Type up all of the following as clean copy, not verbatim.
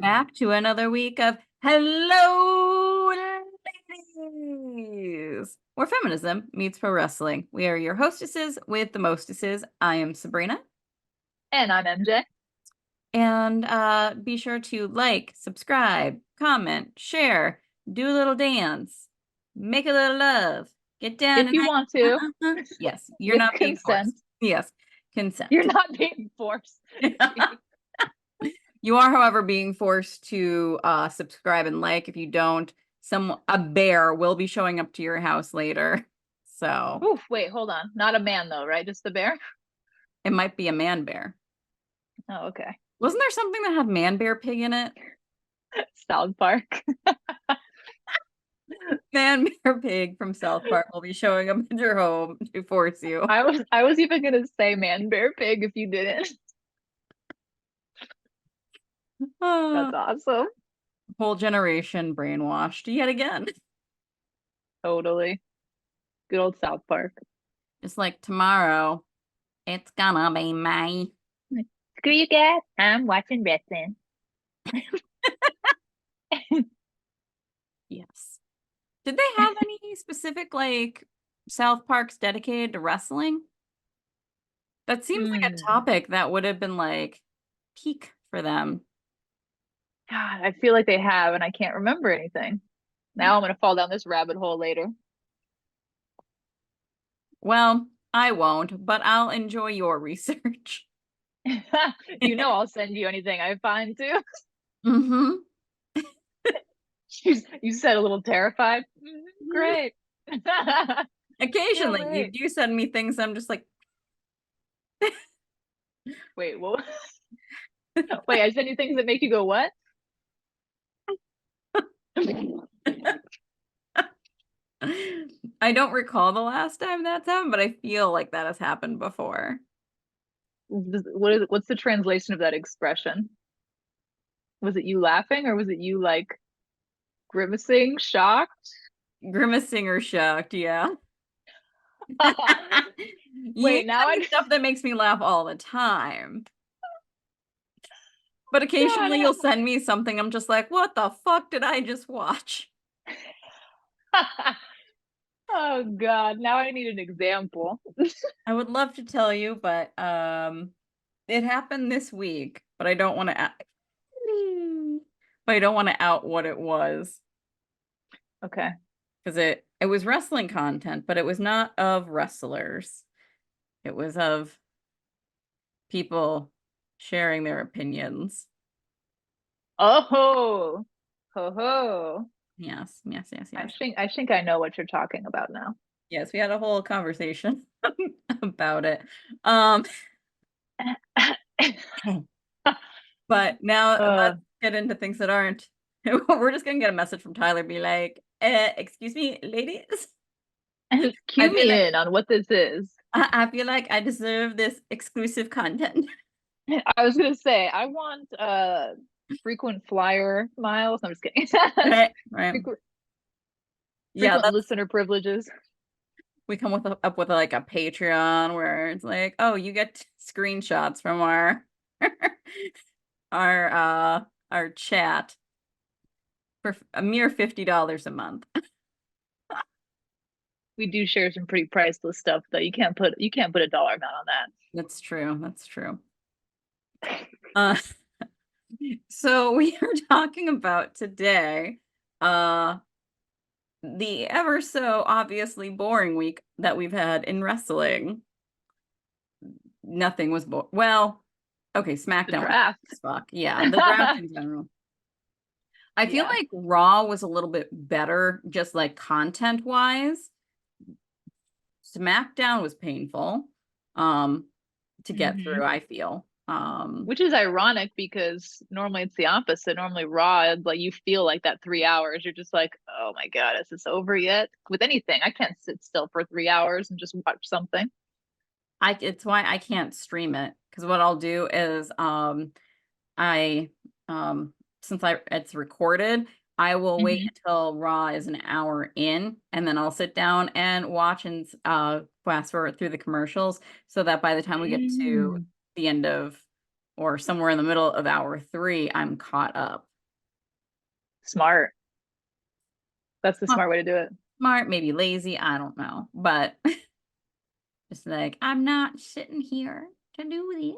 back to another week of Hello Ladies, where feminism meets pro wrestling. We are your hostesses with the mostesses. I am Sabrina. And I'm MJ. And be sure to like, subscribe, comment, share, do a little dance, make a little love, get down If and you want to, yes, you're with not being consent. forced. Yes, consent. You're not being forced. You are, however, being forced to subscribe and like. If you don't, a bear will be showing up to your house later. So Oof, wait, hold on. Not a man though, right? Just the bear? it might be a man bear. Oh, okay. Wasn't there something that had man bear pig in it? South Park. Man bear pig from South Park will be showing up at your home to force you. I was even gonna say man, bear, pig if you didn't. That's awesome. Whole generation brainwashed yet again. Totally. Good old South Park. Just like tomorrow, it's gonna be May. Screw you guys. I'm watching wrestling. Yes. Did they have any specific like South Parks dedicated to wrestling? That seems like a topic that would have been like peak for them. God, I feel like they have, and I can't remember anything. Now I'm gonna fall down this rabbit hole later. Well, I won't, but I'll enjoy your research. I'll send you anything I find too. Mm-hmm. You said a little terrified. Great. Occasionally, you wait. do send me things I'm just like, Wait, what? Wait, I send you things that make you go, what? I don't recall the last time that's happened, but I feel like that has happened before. What's the translation of that expression? Was it you laughing or was it you like grimacing, shocked? Grimacing or shocked, yeah. You Wait, now send me I stuff that makes me laugh all the time. But occasionally God. you'll send me something I'm just like, what the fuck did I just watch? Oh God, now I need an example. I would love to tell you, but it happened this week, but I don't want to out what it was Okay. because it was wrestling content, but it was not of wrestlers. It was of people sharing their opinions. Oh ho ho. Yes, yes, yes, I yes. think I think I know what you're talking about now. Yes, we had a whole conversation about it. Um, but now uh, let's get into things that aren't. We're just gonna get a message from Tyler, be like, excuse me, ladies. I cue feel me like in on what this is. I feel like I deserve this exclusive content. I was gonna say I want frequent flyer miles. I'm just kidding. Right, right. frequent, Yeah, frequent that's listener privileges. we come up with like a Patreon where it's like, oh, you get screenshots from our our our chat for a mere $50 a month. We do share some pretty priceless stuff though. You can't put a dollar amount on that. That's true. That's true. Uh so we are talking about today the ever so obviously boring week that we've had in wrestling. Nothing was well, okay, The SmackDown was draft. fuck. Yeah, the draft in general. I feel Yeah. like Raw was a little bit better, just like content wise. SmackDown was painful to get hmm through, I feel. Which is ironic because normally it's the opposite. Normally Raw, like you feel like that 3 hours, you're just like, oh my God, is this over yet? With anything, I can't sit still for 3 hours and just watch something. It's why I can't stream it because what I'll do is I since it's recorded, I will wait hmm until Raw is an hour in and then I'll sit down and watch and fast forward through the commercials so that by the time we get to Mm. the end of or somewhere in the middle of hour 3, I'm caught up. Smart. That's the Smart, smart way to do it. smart, maybe lazy, I don't know. But just like, I'm not sitting here to do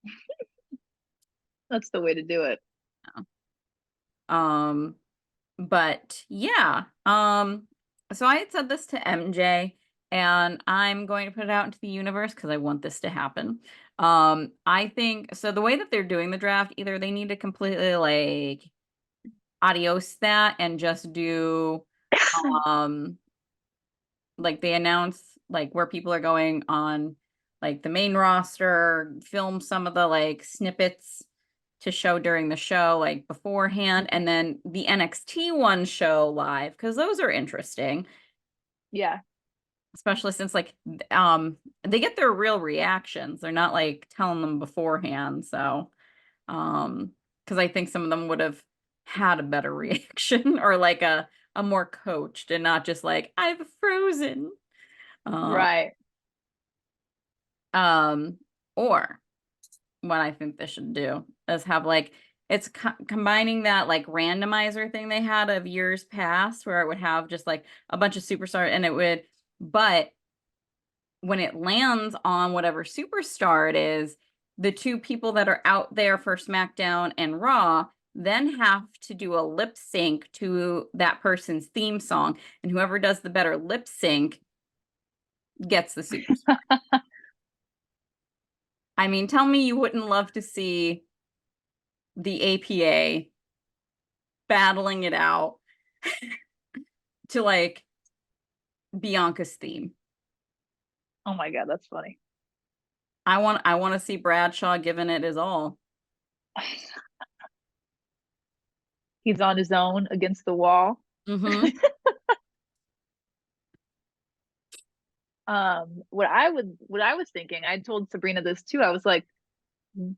this. That's the way to do it. Um, but yeah. So I had said this to MJ, and I'm going to put it out into the universe because I want this to happen. I think so the way that they're doing the draft, either they need to completely like adios that and just do um like they announce like where people are going on like the main roster, film some of the like snippets to show during the show like beforehand, and then the NXT one show live because those are interesting, Yeah. especially since like they get their real reactions. They're not like telling them beforehand, so because I think some of them would have had a better reaction or like a more coached and not just like I've frozen. Um, Right. um, or what I think they should do is have like it's combining that like randomizer thing they had of years past where it would have just like a bunch of superstars and it would, but when it lands on whatever superstar it is, the two people that are out there for SmackDown and Raw then have to do a lip sync to that person's theme song, and whoever does the better lip sync gets the superstar. I mean, tell me you wouldn't love to see the APA battling it out to like Bianca's theme. Oh my God, that's funny. I want to see Bradshaw giving it his all. He's on his own against the wall. Mm-hmm. What I was thinking, I told Sabrina this too. I was like,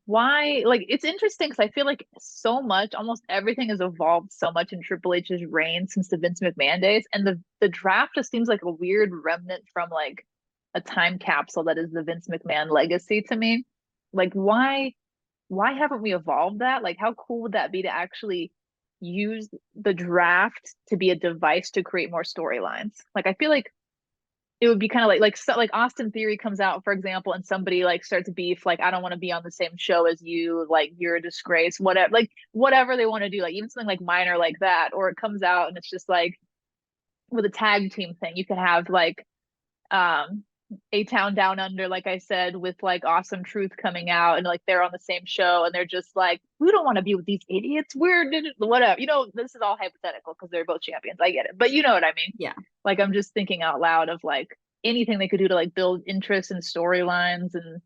why? Like, it's interesting because I feel like so much, almost everything has evolved so much in Triple H's reign since the Vince McMahon days, and the draft just seems like a weird remnant from like a time capsule that is the Vince McMahon legacy to me. Like, why haven't we evolved that? Like, how cool would that be to actually use the draft to be a device to create more storylines? Like, I feel like it would be kind of like Austin Theory comes out, for example, and somebody like starts beef, like, I don't want to be on the same show as you, like you're a disgrace, whatever, like whatever they want to do, like even something like minor like that, or it comes out and it's just like with a tag team thing, you could have like um A Town Down Under, like I said, with like Awesome Truth coming out and like they're on the same show and they're just like, we don't want to be with these idiots. We're whatever. You know, this is all hypothetical because they're both champions. I get it. But you know what I mean? Yeah. Like I'm just thinking out loud of like anything they could do to like build interest and storylines and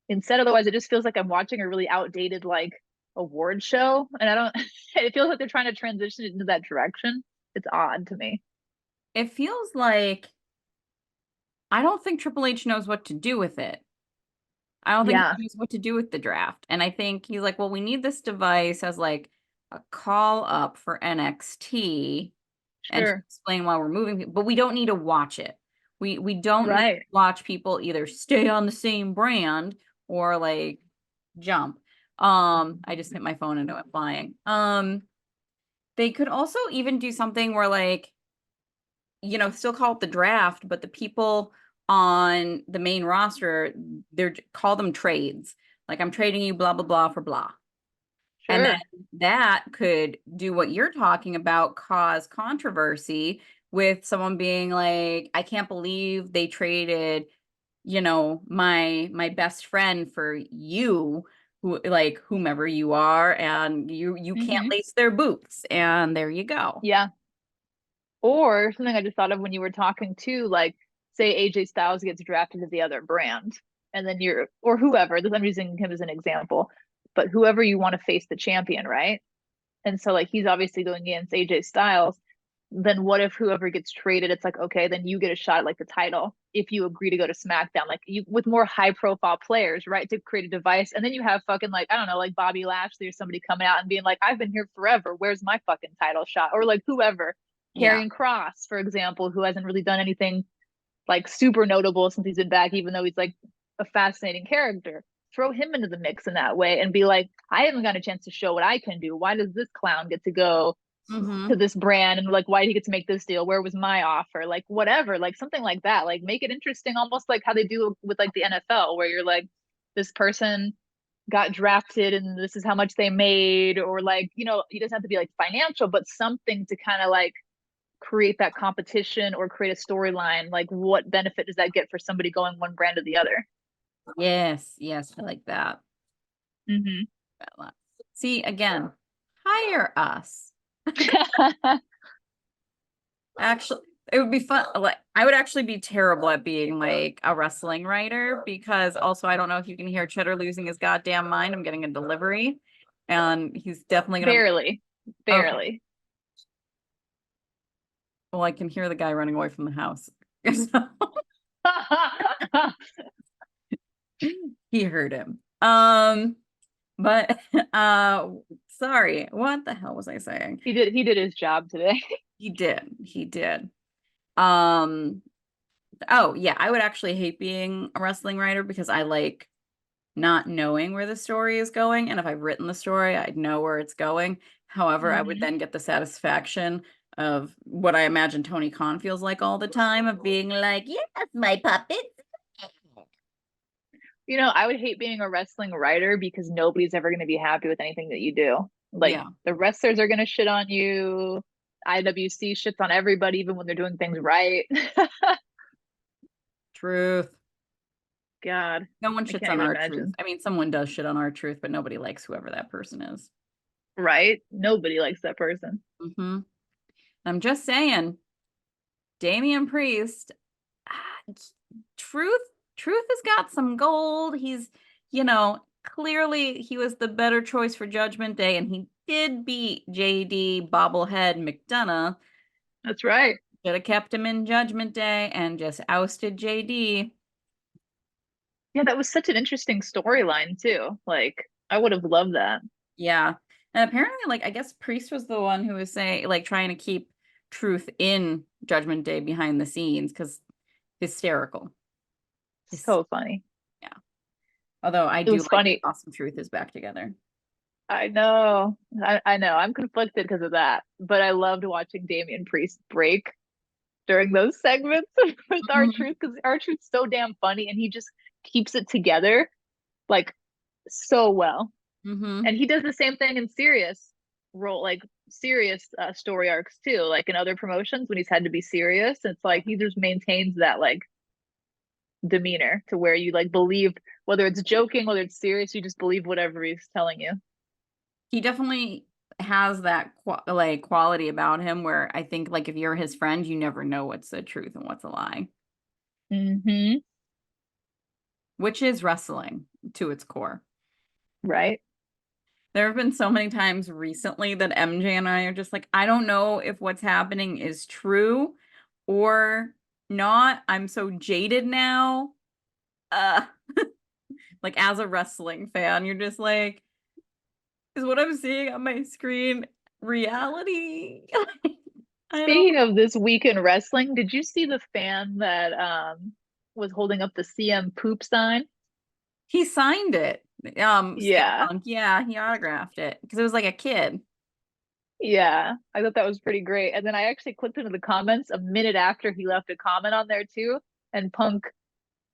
instead otherwise it just feels like I'm watching a really outdated like award show and I don't it feels like they're trying to transition it into that direction. It's odd to me. It feels like I don't think Triple H knows what to do with it. I don't think Yeah, he knows what to do with the draft. And I think he's like, well, we need this device as like a call up for NXT and to sure. explain why we're moving, but we don't need to watch it. We don't need to Right. watch people either stay on the same brand or like jump. I just hit my phone and it went flying. They could also even do something where like, still call it the draft, but the people on the main roster, they're call them trades. Like I'm trading you blah blah blah for blah. And Sure. then that could do what you're talking about, cause controversy with someone being like, I can't believe they traded, my best friend for you, who like whomever you are, and you can't Hmm. lace their boots. And there you go. Yeah. Or something I just thought of when you were talking too, like say AJ Styles gets drafted to the other brand, and then you're or whoever, I'm using him as an example, but whoever you want to face the champion, right? And so like he's obviously going against AJ Styles. Then what if whoever gets traded, it's like, okay, then you get a shot at like the title if you agree to go to SmackDown, like you with more high profile players, right? To create a device. And then you have fucking like, I don't know, like Bobby Lashley or somebody coming out and being like, I've been here forever. Where's my fucking title shot? Or like whoever, Yeah. Karrion Cross, for example, who hasn't really done anything like super notable since he's been back, even though he's like a fascinating character. Throw him into the mix in that way and be like, I haven't got a chance to show what I can do. Why does this clown get to go Mm-hmm. to this brand, and like, why did he get to make this deal? Where was my offer? Like whatever, like something like that. Like make it interesting, almost like how they do with like the NFL, where you're like, this person got drafted and this is how much they made, or like, it doesn't have to be like financial, but something to kind of like create that competition or create a storyline. Like what benefit does that get for somebody going one brand or the other? Yes, yes, I like that. Hmm. Bella. See, again, hire us. Actually, it would be fun. Like, I would actually be terrible at being like a wrestling writer because also I don't know if you can hear Cheddar losing his goddamn mind. I'm getting a delivery, and he's definitely gonna. Barely, Okay, barely. well, I can hear the guy running away from the house. So, he heard him. But sorry, what the hell was I saying? He did his job today. He did. Um, oh yeah, I would actually hate being a wrestling writer because I like not knowing where the story is going. And if I've written the story, I'd know where it's going. However, I would Hmm. then get the satisfaction of what I imagine Tony Khan feels like all the time of being like, yes, my puppet. I would hate being a wrestling writer because nobody's ever going to be happy with anything that you do. Like Yeah, the wrestlers are going to shit on you. IWC shits on everybody, even when they're doing things right. truth. God, No one I shits can't on even our truth. imagine. I mean, someone does shit on our truth, but nobody likes whoever that person is. Right? Nobody likes that person. Hmm. I'm just saying, Damian Priest, ah, truth, truth has got some gold. Clearly he was the better choice for Judgment Day, and he did beat JD Bobblehead McDonough. That's right. Should have kept him in Judgment Day and just ousted JD. Yeah, that was such an interesting storyline too. Like, I would have loved that. Yeah. And apparently, like, I guess Priest was the one who was saying, like, trying to keep truth in Judgment Day behind the scenes because hysterical. Hys- So funny. yeah. Although I It do was like funny. Awesome Truth is back together. I know. I know. I'm conflicted because of that. But I loved watching Damian Priest break during those segments with our Mhm. truth, because our truth's so damn funny and he just keeps it together like so well. Hmm. And he does the same thing in serious role, like serious story arcs too, like in other promotions when he's had to be serious. It's like he just maintains that like demeanor to where you like believe, whether it's joking, whether it's serious, you just believe whatever he's telling you. He definitely has that like quality about him where I think like if you're his friend, you never know what's the truth and what's a lie, Hmm. which is wrestling to its core. Right. There have been so many times recently that MJ and I are just like, I don't know if what's happening is true or not. I'm so jaded now. Uh, like as a wrestling fan, you're just like, is what I'm seeing on my screen reality? I don't. Speaking of this week in wrestling, did you see the fan that was holding up the CM poop sign? He signed it. CM Yeah. Punk, yeah, he autographed it because it was like a kid. Yeah. I thought that was pretty great. And then I actually clicked into the comments a minute after he left a comment on there too. And Punk,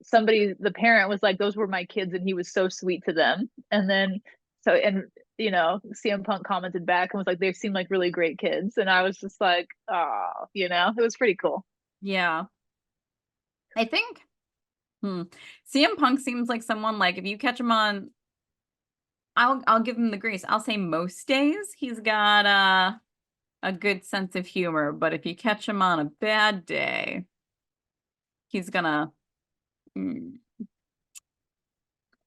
somebody, the parent was like, those were my kids and he was so sweet to them. And then and CM Punk commented back and was like, they seem like really great kids. And I was just like, oh, it was pretty cool. Yeah, I think. CM Punk seems like someone like if you catch him on, I'll give him the grace. I'll say most days he's got a good sense of humor, but if you catch him on a bad day, he's gonna mm,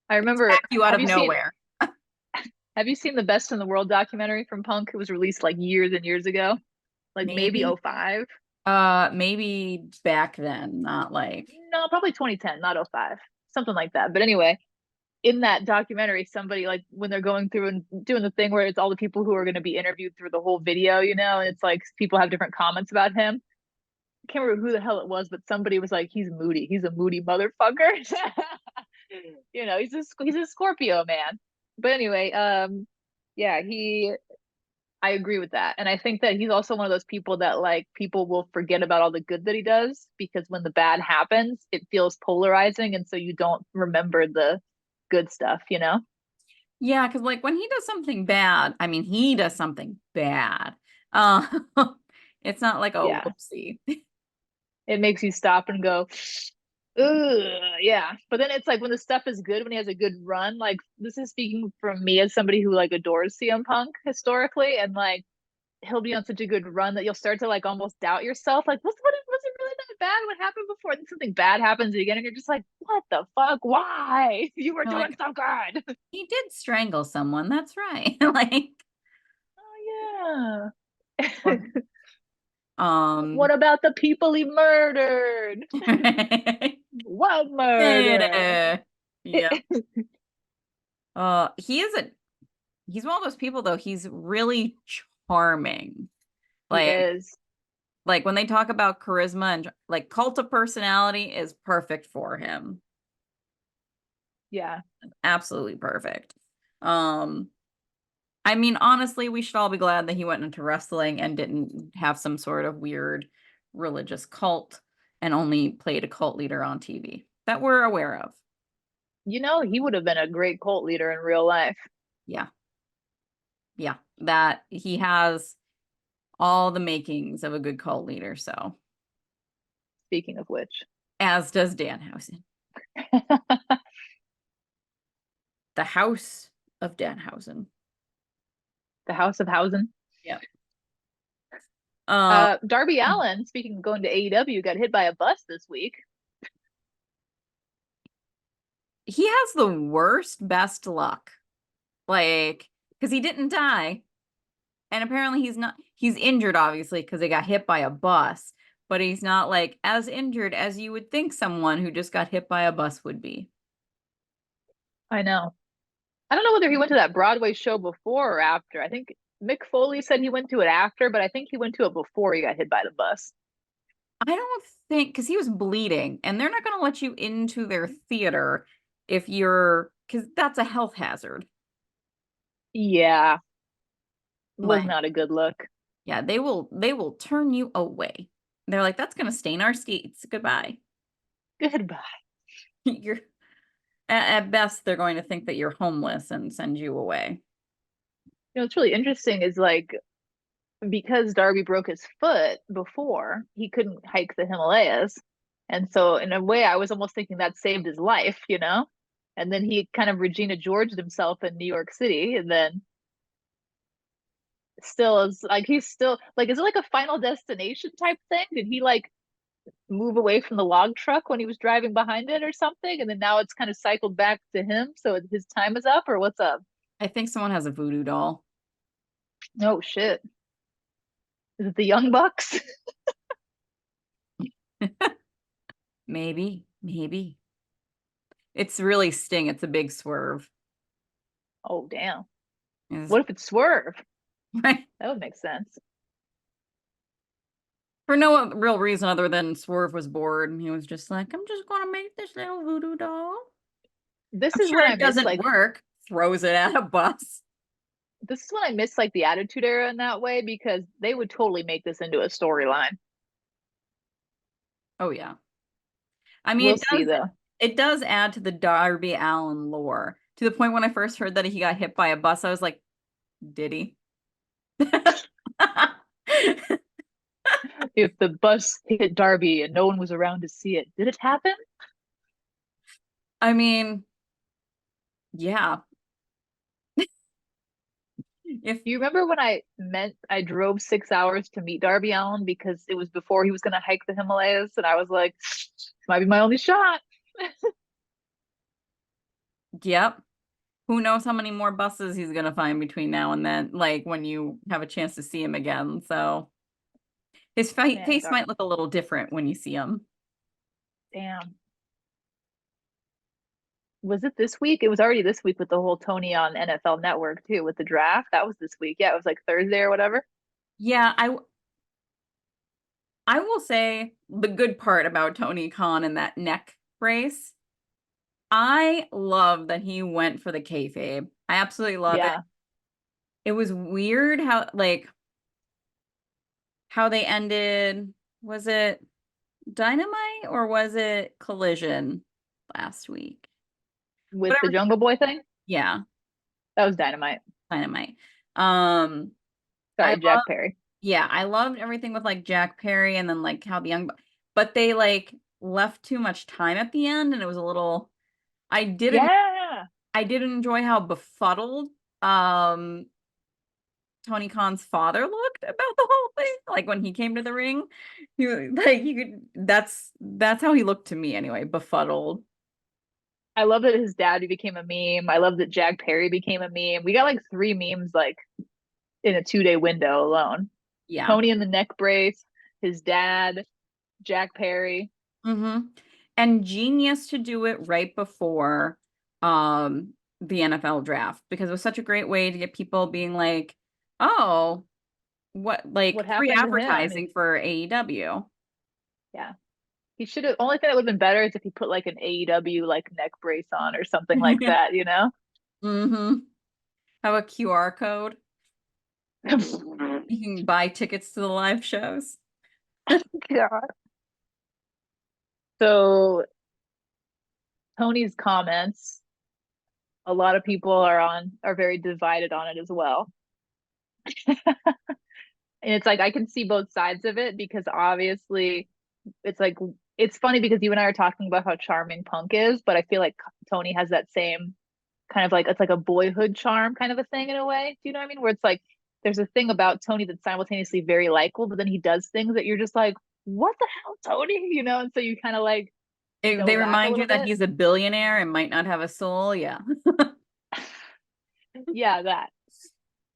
I remember, attack you out of nowhere. have you seen the Best in the World documentary from Punk? It was released like years and years ago, like maybe Maybe, '05. maybe back then, not like. No, probably 2010, not '05, something like that. But anyway, in that documentary, somebody like when they're going through and doing the thing where it's all the people who are going to be interviewed through the whole video, and it's like people have different comments about him. I can't remember who the hell it was, but somebody was like, "He's moody. He's a moody motherfucker." He's a Scorpio man. But anyway, yeah, I agree with that. And I think that he's also one of those people that like people will forget about all the good that he does because when the bad happens, it feels polarizing. And so you don't remember the good stuff, you know? Yeah, because like when he does something bad, I mean, he does something bad. Uh, it's not like a Yeah. whoopsie. It makes you stop and go, ugh, yeah. But then it's like when the stuff is good, when he has a good run, like this is speaking from me as somebody who like adores CM Punk historically, and like he'll be on such a good run that you'll start to like almost doubt yourself. Like, was it really that bad? What happened before? And then something bad happens again, and you're just like, what the fuck? Why? You were You're doing like, so good. he did strangle someone. That's right. Like, Oh what? yeah. What Um, about the people he murdered? What murder? yeah. He is a he's one of those people though. He's really charming. He Like is. like when they talk about charisma and like cult of personality is perfect for him. Yeah. Absolutely perfect. Um, I mean, honestly, we should all be glad that he went into wrestling and didn't have some sort of weird religious cult and only played a cult leader on TV that we're aware of. You know, he would have been a great cult leader in real life. Yeah. Yeah. That he has all the makings of a good cult leader. So, Speaking of which, as does Danhausen, the House of Danhausen. the House of Hausen. Yeah. Um, Darby Allin, speaking of going to AEW, got hit by a bus this week. he has the worst best luck. Like, because he didn't die. And apparently he's injured, obviously, because he got hit by a bus, but he's not like as injured as you would think someone who just got hit by a bus would be. I know. I don't know whether he went to that Broadway show before or after. I think Mick Foley said he went to it after, but I think he went to it before he got hit by the bus. I don't think because he was bleeding, and they're not going to let you into their theater if you're because that's a health hazard. Yeah, was Like, not a good look. yeah, they will turn you away. They're like, that's going to stain our seats. Goodbye. Goodbye. You're at best, they're going to think that you're homeless and send you away. You know, what's really interesting is like because Darby broke his foot before, he couldn't hike the Himalayas. And so in a way I was almost thinking that saved his life, you know? And then he kind of Regina Georged himself in New York City and then still is like he's still like is it like a final destination type thing? Did he like move away from the log truck when he was driving behind it or something? And then now it's kind of cycled back to him, so his time is up or what's up? I think someone has a voodoo doll. Oh shit. Is it the Young Bucks? Maybe, maybe. It's really Sting. It's a big swerve. Oh damn. Is What if it's Swerve? right. That would make sense. For no real reason other than Swerve was bored and he was just like, I'm just gonna make this little voodoo doll. This I'm is sure when I it miss doesn't like work. Throws it at a bus. this is when I miss like the Attitude Era in that way because they would totally make this into a storyline. Oh yeah. I mean, We'll see though. it does add to the Darby Allin lore. To the point when I first heard that he got hit by a bus, I was like, did he? If the bus hit Darby and no one was around to see it, did it happen? I mean, yeah. If Do you remember when I meant I drove 6 hours to meet Darby Allen because it was before he was going to hike the Himalayas? And I was like, might be my only shot. yep. Who knows how many more buses he's gonna find between now and then, like when you have a chance to see him again. So his Man, face might look a little different when you see him. damn. Was it this week? It was already this week with the whole Tony on NFL Network too, with the draft. That was this week. Yeah, it was like Thursday or whatever. Yeah, I will say the good part about Tony Khan and that neck brace. I love that he went for the kayfabe. I absolutely love it. Yeah. it was weird how like how they ended. Was it Dynamite or was it Collision last week? With the Whatever. Jungle Boy thing. Yeah, That was Dynamite. Dynamite. Um, I Sorry, love Jack Perry. yeah, I loved everything with like Jack Perry and then like how the young but they like left too much time at the end and it was a little I didn't Yeah. I did enjoy how befuddled um Tony Khan's father looked about the whole thing. Like when he came to the ring, like you could that's how he looked to me anyway, befuddled. I love that his dad became a meme. I love that Jack Perry became a meme. We got like three memes like in a 2 day window alone. Yeah. Tony in the neck brace, his dad, Jack Perry. Mm-hmm. And genius to do it right before the NFL draft because it was such a great way to get people being like, "Oh, what What like free happened to him? advertising for AEW." Yeah. He should have only thing that would have been better is if he put like an AEW like neck brace on or something like that, you know? Mm-hmm. Have a QR code. You can buy tickets to the live shows. God. So Tony's comments, a lot of people are very divided on it as well. And it's like I can see both sides of it because obviously it's like it's funny because you and I are talking about how charming Punk is, but I feel like Tony has that same kind of like it's like a boyhood charm kind of a thing in a way. Do you know what I mean? Where it's like there's a thing about Tony that's simultaneously very likable, but then he does things that you're just like, what the hell, Tony? You know, and so you kind of like They go back a remind you little that bit. he's a billionaire and might not have a soul. Yeah. Yeah, that.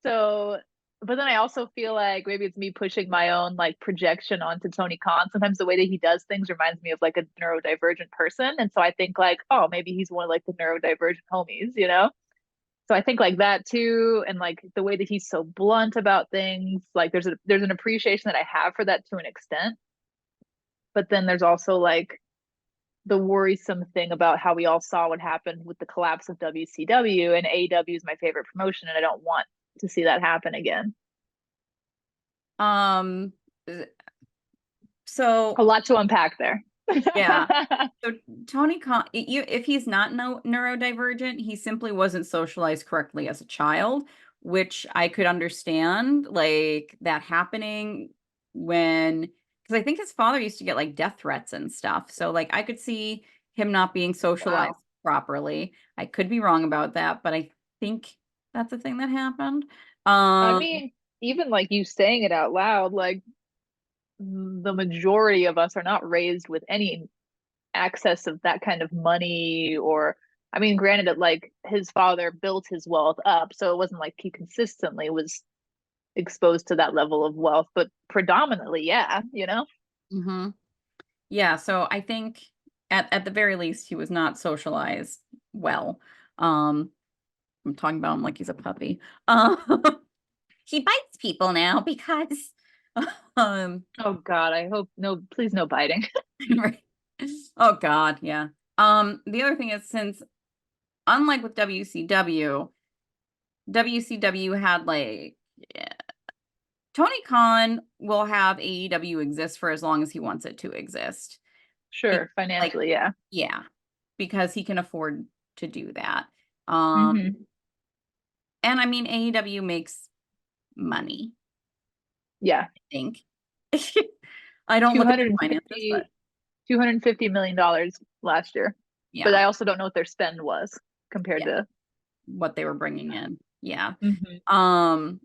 So, but then I also feel like maybe it's me pushing my own like projection onto Tony Khan. Sometimes the way that he does things reminds me of like a neurodivergent person. And so I think like, oh, maybe he's one of like the neurodivergent homies, you know? So I think like that too. And like the way that he's so blunt about things, like there's an appreciation that I have for that to an extent. But then there's also like the worrisome thing about how we all saw what happened with the collapse of WCW and AEW is my favorite promotion and I don't want to see that happen again. Um, A so lot to unpack there. yeah. So Tony Khan, if he's not no neurodivergent, he simply wasn't socialized correctly as a child, which I could understand, like that happening when, because I think his father used to get like death threats and stuff. So like I could see him not being socialized Wow. properly. I could be wrong about that, but I think that's a thing that happened. I Um, mean, even like you saying it out loud, like the majority of us are not raised with any access of that kind of money or I mean, granted that like his father built his wealth up, so it wasn't like he consistently was exposed to that level of wealth, but predominantly, yeah, you know? mhm. Yeah, so I think at the very least he was not socialized well. Um, I'm talking about him like he's a puppy. He bites people now because um Oh God, I hope no, please no biting. right. Oh God, yeah. The other thing is since unlike with WCW had like yeah, Tony Khan will have AEW exist for as long as he wants it to exist. Sure, Like financially, yeah. yeah, because he can afford to do that. Um, Hmm. and I mean AEW makes money, Yeah. I think. I don't look at their finances, but 250 $250 million last year. But yeah, I also don't know what their spend was compared yeah, to. what they were bringing in. Yeah. Mhm. Um,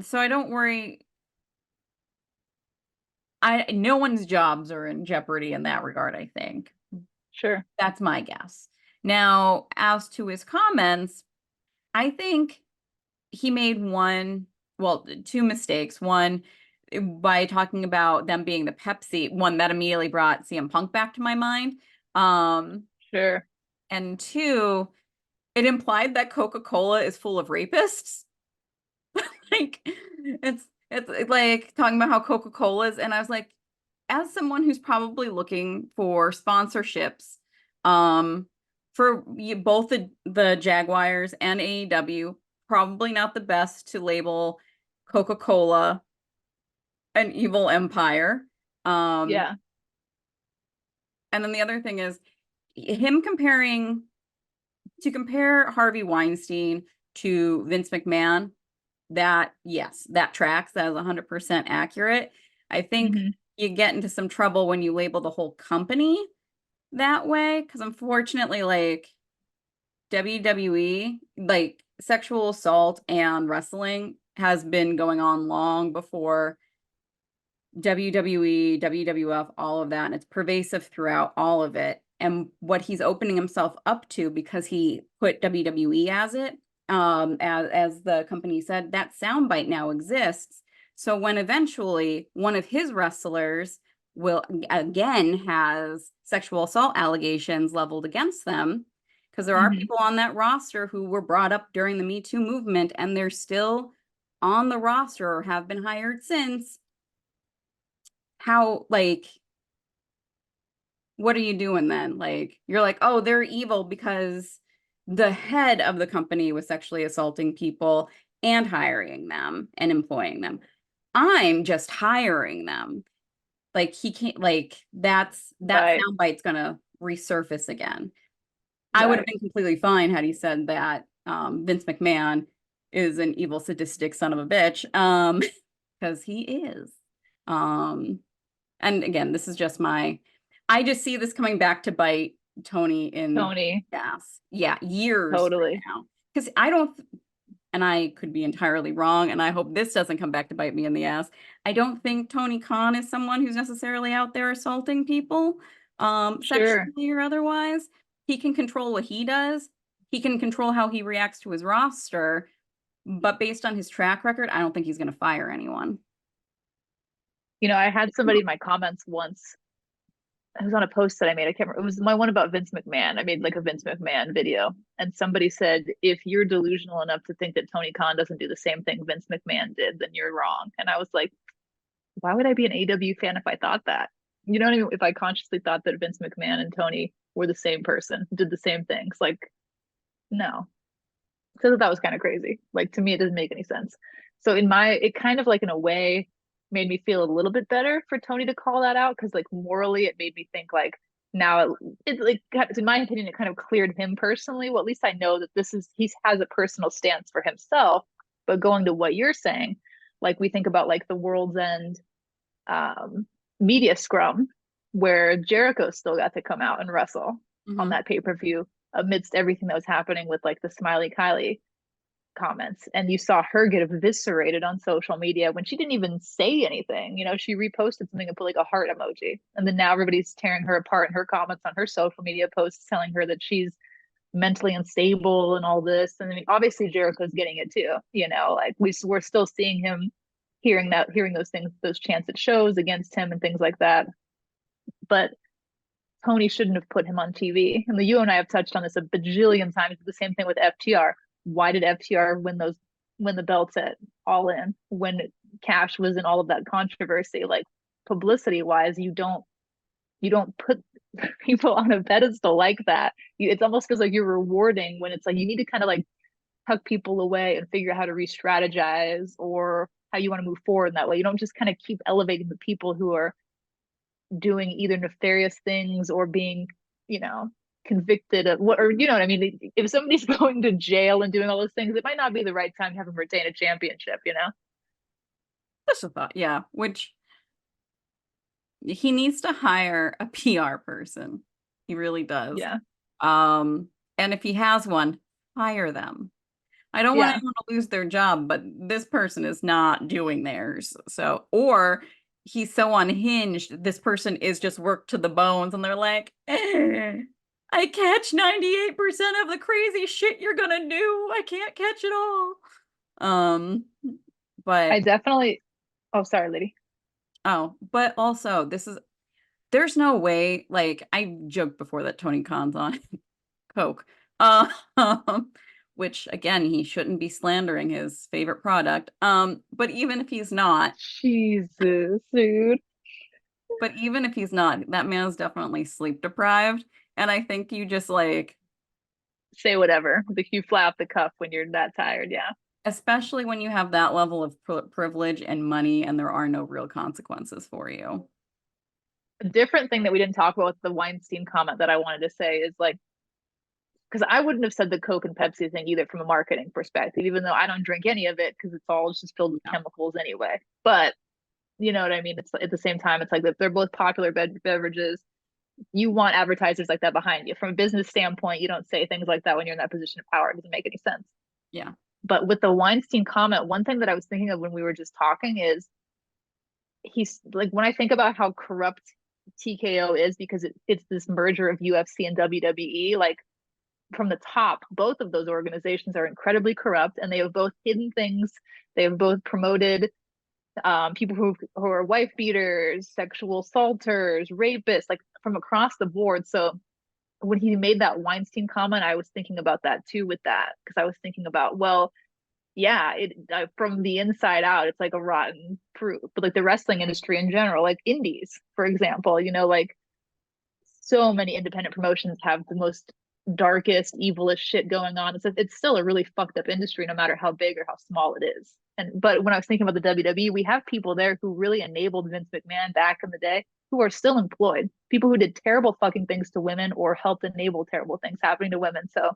so I don't worry. No one's jobs are in jeopardy in that regard, I think. Sure. That's my guess. Now, as to his comments, I think he made two mistakes. One, by talking about them being the Pepsi, one that immediately brought CM Punk back to my mind. Um, Sure. and two, it implied that Coca-Cola is full of rapists. Like it's like talking about how Coca-Cola is, and I was like, as someone who's probably looking for sponsorships, for both the Jaguars and AEW, probably not the best to label Coca-Cola an evil empire. Um, Yeah. and then the other thing is him to compare Harvey Weinstein to Vince McMahon, that yes, that tracks. That is 100% accurate. I think Hmm. you get into some trouble when you label the whole company that way, because unfortunately, like WWE, like sexual assault and wrestling has been going on long before WWE, WWF, all of that, and it's pervasive throughout all of it. And what he's opening himself up to because he put WWE as it, as the company said, that soundbite now exists. So when eventually one of his wrestlers will again has sexual assault allegations leveled against them, because there are Hmm. people on that roster who were brought up during the Me Too movement and they're still on the roster or have been hired since, how, like, what are you doing then? Like, you're like, oh, they're evil because the head of the company was sexually assaulting people and hiring them and employing them. I'm just hiring them. Like, he can't, like, that Right. soundbite's gonna resurface again. I would have Right. been completely fine had he said that Vince McMahon is an evil, sadistic son of a bitch. Because he is. Um, And again, this is just I just see this coming back to bite Tony in Tony. the ass. Yeah, years from Totally. now. Because I don't, and I could be entirely wrong, and I hope this doesn't come back to bite me in the ass. I don't think Tony Khan is someone who's necessarily out there assaulting people, Sure. sexually or otherwise. He can control what he does. He can control how he reacts to his roster, but based on his track record, I don't think he's going to fire anyone. I had somebody in my comments once. It was on a post that I made. I can't remember. It was my one about Vince McMahon. I made like a Vince McMahon video. And somebody said, if you're delusional enough to think that Tony Khan doesn't do the same thing Vince McMahon did, then you're wrong. And I was like, why would I be an AW fan if I thought that? You know what I mean? If I consciously thought that Vince McMahon and Tony were the same person, did the same things. Like, no. So that was kind of crazy. Like to me, it doesn't make any sense. So it kind of like in a way made me feel a little bit better for Tony to call that out because like morally, it made me think like now it like in my opinion, it kind of cleared him personally. Well, at least I know that he has a personal stance for himself. But going to what you're saying, like we think about like the World's End um, media scrum where Jericho still got to come out and wrestle on Hmm. that pay-per-view amidst everything that was happening with like the Smiley Kylie comments. And you saw her get eviscerated on social media when she didn't even say anything. She reposted something and put like a heart emoji. And then now everybody's tearing her apart in her comments on her social media posts, telling her that she's mentally unstable and all this. And I mean, obviously Jericho's getting it too, like we're still seeing him hearing those things, those chants at shows against him and things like that. But Tony shouldn't have put him on TV. And you and I have touched on this a bajillion times. The same thing with FTR. Why did FTR win the belts at All In when Cash was in all of that controversy? Like publicity wise, you don't put people on a pedestal like that. It almost feels like you're rewarding when it's like you need to kind of like tuck people away and figure out how to re-strategize or how you want to move forward in that way. You don't just kind of keep elevating the people who are doing either nefarious things or being, you know, convicted of what, or you know what I mean? If somebody's going to jail and doing all those things, it might not be the right time to have them retain a championship. Just a thought, yeah. Which he needs to hire a PR person. He really does. Yeah. Um, and if he has one, hire them. I don't want Yeah. anyone to lose their job, but this person is not doing theirs. So, or he's so unhinged, this person is just worked to the bones, and they're like, I catch 98% of the crazy shit you're gonna do. I can't catch it all. Um, I but definitely, oh, sorry, lady. but also there's no way, like I joked before that Tony Khan's on Coke. Um, which again, he shouldn't be slandering his favorite product. But even if he's not, Jesus, dude. that man is definitely sleep deprived. And I think you just like say whatever. Like you fly off the cuff when you're that tired. Yeah. Especially when you have that level of privilege and money and there are no real consequences for you. A different thing that we didn't talk about with the Weinstein comment that I wanted to say is like, because I wouldn't have said the Coke and Pepsi thing either from a marketing perspective, even though I don't drink any of it because it's all just filled with Yeah. chemicals anyway. But you know what I mean? It's at the same time, it's like they're both popular beverages. You want advertisers like that behind you. From a business standpoint, you don't say things like that when you're in that position of power. It doesn't make any sense. Yeah. But with the Weinstein comment, one thing that I was thinking of when we were just talking is he's like, when I think about how corrupt TKO is because it's this merger of UFC and WWE, like from the top, both of those organizations are incredibly corrupt and they have both hidden things. They have both promoted people who are wife beaters, sexual assaulters, rapists, like from across the board. So when he made that Weinstein comment, I was thinking about that too with that because I was thinking about, well, yeah, it from the inside out, it's like a rotten fruit. But like the wrestling industry in general, like indies, for example, like so many independent promotions have the most darkest, evilest shit going on. It's still a really fucked up industry, no matter how big or how small it is. But when I was thinking about the WWE, we have people there who really enabled Vince McMahon back in the day, who are still employed. People who did terrible fucking things to women or helped enable terrible things happening to women. So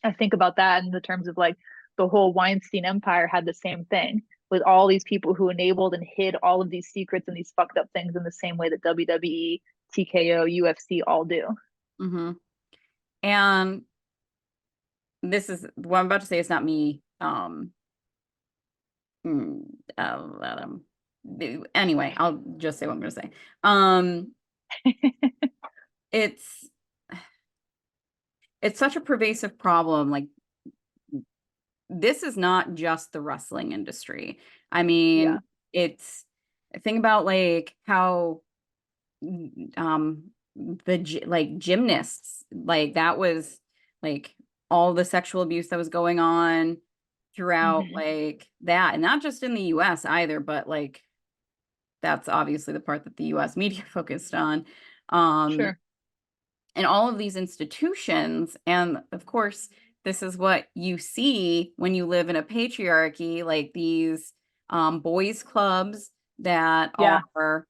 I think about that in the terms of like the whole Weinstein empire had the same thing with all these people who enabled and hid all of these secrets and these fucked up things in the same way that WWE, TKO, UFC all do. Mm-hmm. And this is what I'm about to say. It's not me. Mm, anyway, I'll just say what I'm going to say. Um, it's it's such a pervasive problem. Like this is not just the wrestling industry. I Yeah. mean, it's think about like how um like gymnasts, like that was like all the sexual abuse that was going on throughout Mm-hmm. like that, and not just in the US either, but like that's obviously the part that the US media focused on. Um, Sure. and all of these institutions. And of course, this is what you see when you live in a patriarchy, like these boys' clubs that Yeah. are,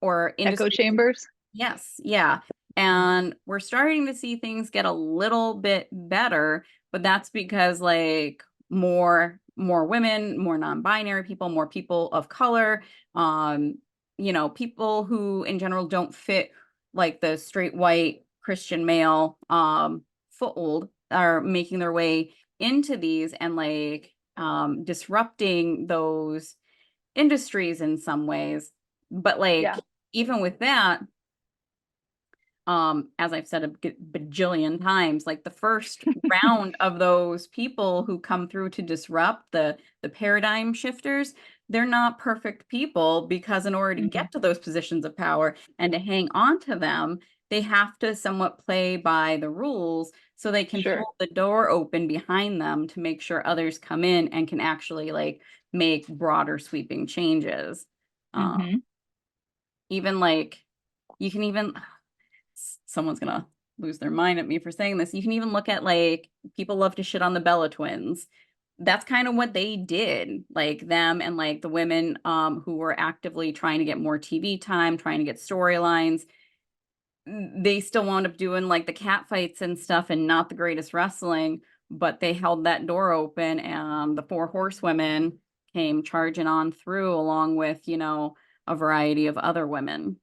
or Echo industry. chambers. Yes, yeah. And we're starting to see things get a little bit better, but that's because like more women, more non-binary people, more people of color, people who in general don't fit like the straight white Christian male fold are making their way into these and like disrupting those industries in some ways. But like Yeah. even with that, as I've said a bajillion times, like the first round of those people who come through to disrupt the paradigm shifters, they're not perfect people because in order to Mm-hmm. get to those positions of power and to hang on to them, they have to somewhat play by the rules so they can Sure. hold the door open behind them to make sure others come in and can actually like make broader sweeping changes. Um, Mm-hmm. even like you can even someone's gonna lose their mind at me for saying this. You can even look at like people love to shit on the Bella twins. That's kind of what they did, like them and like the women who were actively trying to get more TV time, trying to get storylines. They still wound up doing like the cat fights and stuff and not the greatest wrestling, but they held that door open and the four horsewomen came charging on through along with, a variety of other women.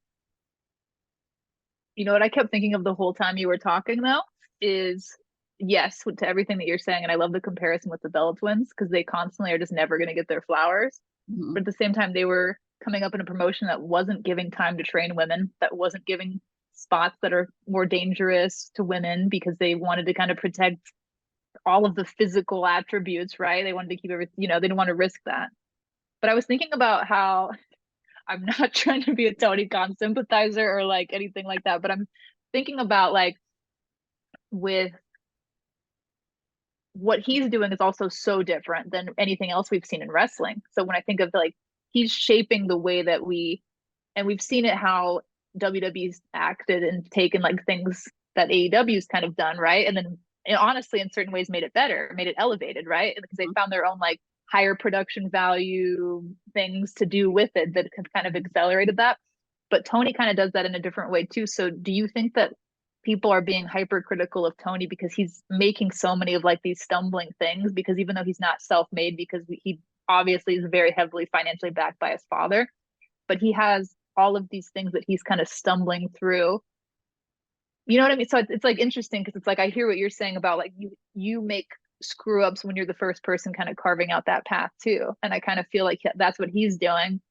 You know what I kept thinking of the whole time you were talking though is yes to everything that you're saying, and I love the comparison with the Bella twins because they constantly are just never going to get their flowers, Mhm. but at the same time they were coming up in a promotion that wasn't giving time to train women, that wasn't giving spots that are more dangerous to women because they wanted to kind of protect all of the physical attributes, right? They wanted to keep everything, they didn't want to risk that. But I was thinking about how I'm not trying to be a Tony Khan sympathizer or like anything like that, but I'm thinking about like with what he's doing is also so different than anything else we've seen in wrestling. So when I think of like he's shaping the way that and we've seen it how WWE's acted and taken like things that AEW's kind of done, right? And then honestly, in certain ways, made it better, made it elevated, right? Because they found their own like higher production value things to do with it that have kind of accelerated that. But Tony kind of does that in a different way too. So do you think that people are being hypercritical of Tony because he's making so many of like these stumbling things? Because even though he's not self-made, because he obviously is very heavily financially backed by his father, but he has all of these things that he's kind of stumbling through. You know what I mean? So it's like interesting because it's like I hear what you're saying about like you make screw ups when you're the first person kind of carving out that path too, and I kind of feel like that's what he's doing.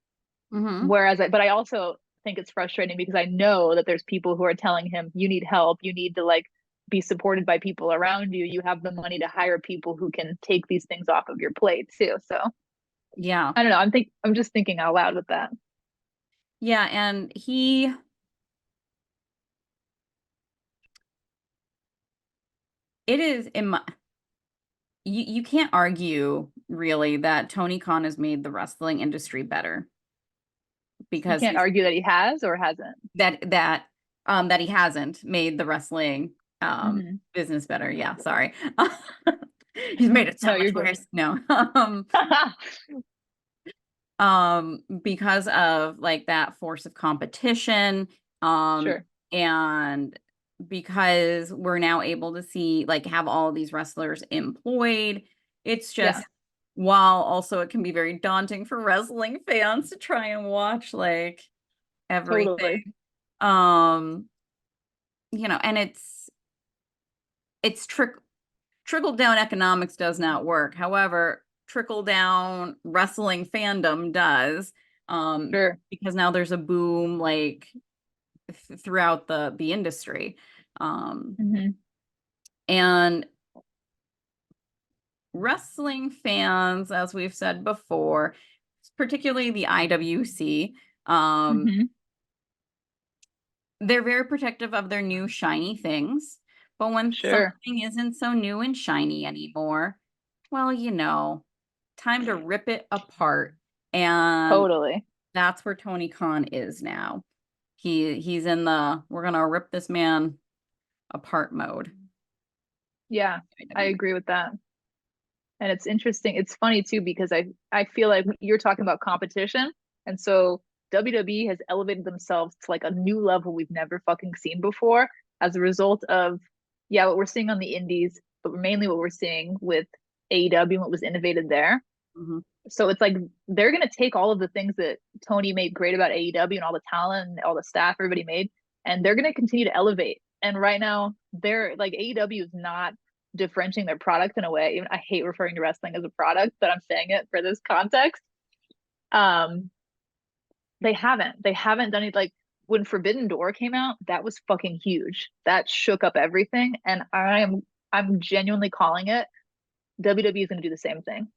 Mm-hmm. Whereas but I also think it's frustrating because I know that there's people who are telling him you need help, you need to like be supported by people around you, you have the money to hire people who can take these things off of your plate too. So Yeah. I don't know. I'm just thinking out loud with that. Yeah. And it is in my, you can't argue really that Tony Khan has made the wrestling industry better You because can't argue that he has or hasn't. that he hasn't made the wrestling Mm-hmm. business better. Yeah, sorry. He's made it so No, you're much good. worse. No. Because of like that force of competition, Sure. and because we're now able to see like have all these wrestlers employed, it's Yeah, just while also it can be very daunting for wrestling fans to try and watch like everything. totally. Um, and it's trickle down economics does not work. However, trickle down wrestling fandom does, Sure. because now there's a boom like throughout the industry. Hmm. And wrestling fans, as we've said before, particularly the IWC, Hmm. they're very protective of their new shiny things. But when Sure. something isn't so new and shiny anymore, well, time to rip it apart. And Totally. that's where Tony Khan is now. He's in the we're gonna rip this man apart mode. Yeah, I agree with that. And it's interesting. It's funny too because I feel like you're talking about competition, and so WWE has elevated themselves to like a new level we've never fucking seen before as a result of yeah, what we're seeing on the indies, but mainly what we're seeing with AEW and what was innovated there. Mhm. So it's like they're gonna take all of the things that Tony made great about AEW and all the talent and all the staff everybody made, and they're gonna continue to elevate. And right now, they're like AEW is not differentiating their product in a way. Even I hate referring to wrestling as a product, but I'm saying it for this context. Um, they haven't done it like when Forbidden Door came out, that was fucking huge. That shook up everything, and I'm genuinely calling it. WWE is gonna do the same thing.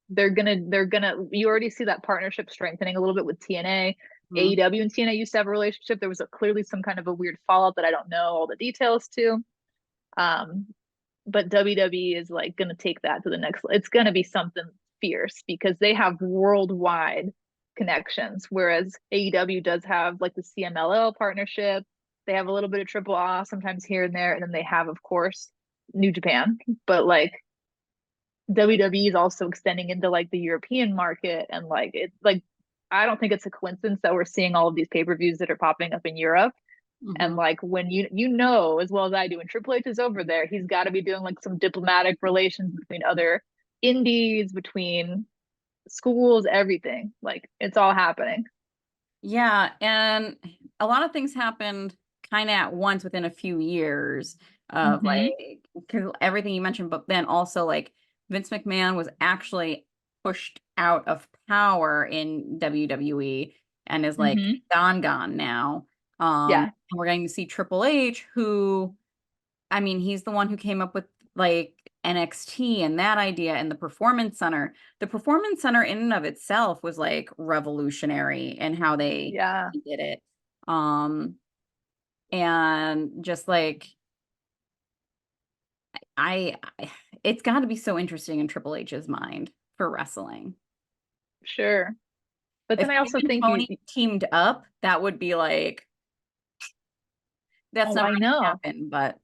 They're gonna you already see that partnership strengthening a little bit with TNA. Mhm. AEW and TNA used to have a relationship. There was clearly some kind of a weird fallout that I don't know all the details to. Um, but WWE is like gonna take that to the next. It's gonna be something fierce because they have worldwide connections, whereas AEW does have like the CMLL partnership. They have a little bit of Triple A sometimes here and there, and then they have, of course, New Japan. But like WWE is also extending into like the European market and like it's like I don't think it's a coincidence that we're seeing all of these pay-per-views that are popping up in Europe. And Mhm. like when you know as well as I do, when Triple H is over there, he's got to be doing like some diplomatic relations between other indies, between schools, everything. Like it's all happening. Yeah, and a lot of things happened kind of at once within a few years of Mm-hmm. like 'cause everything you mentioned, but then also like Vince McMahon was actually pushed out of power in WWE and is like Mm-hmm. gone now. Yeah. And we're going to see Triple H, who I mean, he's the one who came up with like NXT and that idea and the Performance Center. The Performance Center in and of itself was like revolutionary in how they Yeah. did it. Um, and just like I it's got to be so interesting in Triple H's mind for wrestling. Sure. But If then I him also and think you Tony teamed up, that would be like That's Oh, never I gonna know. happen, but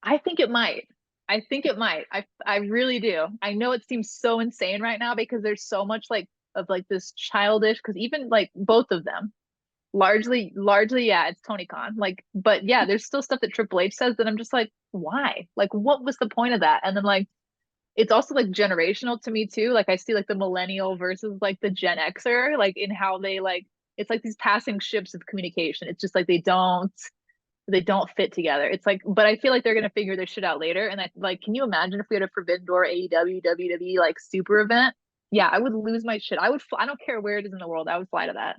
I think it might. I think it might. I really do. I know it seems so insane right now because there's so much like of like this childish because even like both of them largely yeah, it's Tony Khan. Like but yeah, there's still stuff that Triple H says that I'm just like why? Like what was the point of that? And then like it's also like generational to me too. Like I see like the millennial versus like the Gen Xer like in how they like it's like these passing ships of communication. It's just like they don't fit together. It's like, but I feel like they're gonna figure this shit out later. And I like, can you imagine if we had a Forbidden Door AEW WWE like super event? Yeah, I would lose my shit. I would. I don't care where it is in the world. I would fly to that.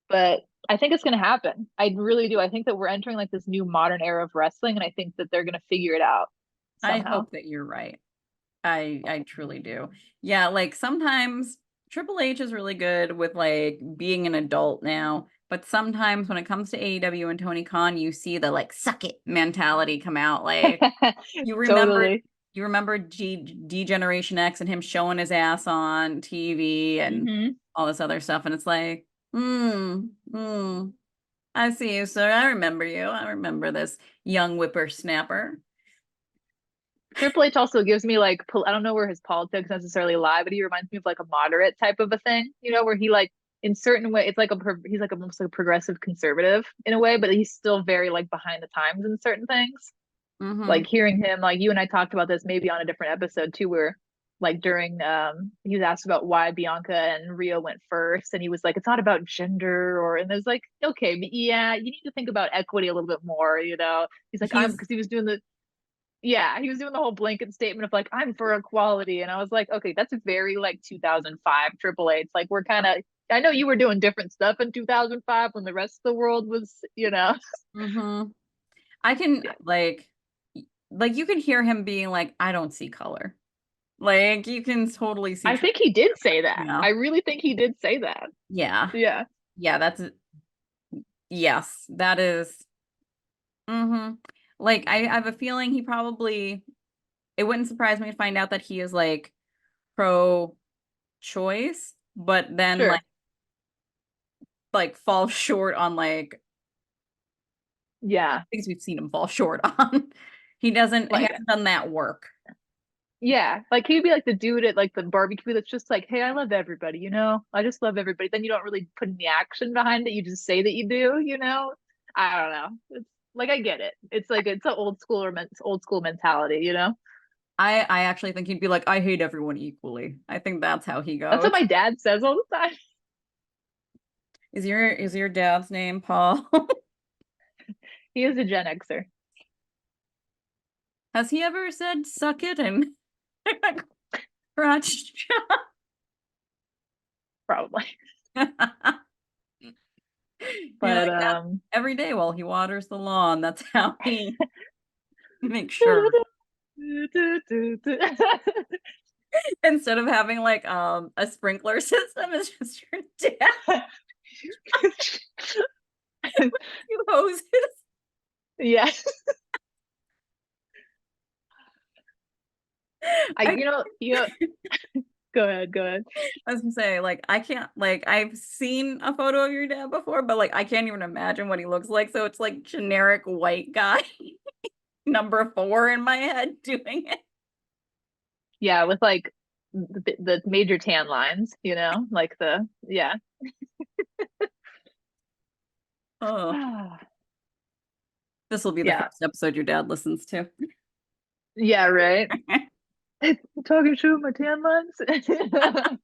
But I think it's gonna happen. I really do. I think that we're entering like this new modern era of wrestling, and I think that they're gonna figure it out I somehow. hope that you're right. I truly do. Yeah, like sometimes Triple H is really good with like being an adult now, but sometimes when it comes to AEW and Tony Khan, you see the like suck it mentality come out. Like you remember Totally. you remember D Generation X and him showing his ass on TV and Hmm. all this other stuff, and it's like, I see you, sir. I remember you. I remember this young whippersnapper. Triple H also gives me like I don't know where his politics necessarily lie, but he reminds me of like a moderate type of a thing, where he like in certain way it's like he's like almost like a progressive conservative in a way, but he's still very like behind the times in certain things. Mm-hmm. Like hearing him, like you and I talked about this maybe on a different episode too, where like during he was asked about why Bianca and Rio went first, and he was like, it's not about gender or and there's like, okay, but yeah, you need to think about equity a little bit more. He's like, I'm He's because he was doing the yeah, he was doing the whole blanket statement of like, I'm for equality. And I was like, okay, that's very like 2005 Triple H. Like, we're kind of, I know you were doing different stuff in 2005 when the rest of the world was. mm-hmm. I can Yeah. like you can hear him being like, I don't see color. Like you can totally see I think he did say that. yeah. I really think he did say that. Yeah. Yeah. Yeah, that's yes, that is mm-hmm. Like I have a feeling he probably it wouldn't surprise me to find out that he is like pro choice, but then Sure. like falls short on like Yeah. things we've seen him fall short on. He Like, hasn't done that work. yeah. Like, he'd be like the dude at like the barbecue that's just like, hey, I love everybody. I just love everybody. Then you don't really put any action behind it. You just say that you do. I don't know. It's like, I get it. It's like, it's an old school mentality. I actually think he'd be like, I hate everyone equally. I think that's how he That's what goes. my dad says all the time. Is your dad's name Paul? He is a Gen Xer, Has he ever said suck it and crotch probably. You're But like that every day while he waters the lawn. That's how he makes sure. Instead of having like a sprinkler system, it's just your dad you hoses. yeah. I I, you know, you know, go ahead, go ahead. I was gonna say, like, I can't like I've seen a photo of your dad before, but like I can't even imagine what he looks like. So it's like generic white guy number four in my head doing it. Yeah, with like the major tan lines, like the yeah. Oh, this will be the Yeah. first episode your dad listens to. Yeah, right. Talking shit with my tan lines.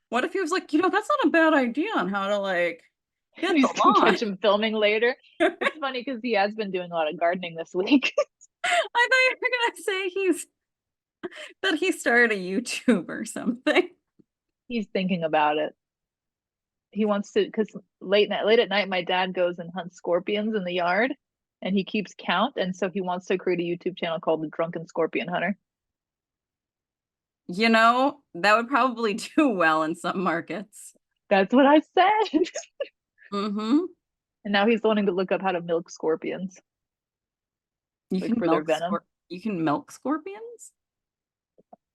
What if he was like, that's not a bad idea on how to like get the He's gonna lawn? catch him filming later. It's funny because he has been doing a lot of gardening this week. I thought you were gonna say that he started a YouTube or something. He's thinking about it. He wants to because late at night, my dad goes and hunts scorpions in the yard, and he keeps count, and so he wants to create a YouTube channel called the Drunken Scorpion Hunter. That would probably do well in some markets. That's what I said. Mm-hmm. And now he's wanting to look up how to milk scorpions, You like can for their venom. you can milk scorpions?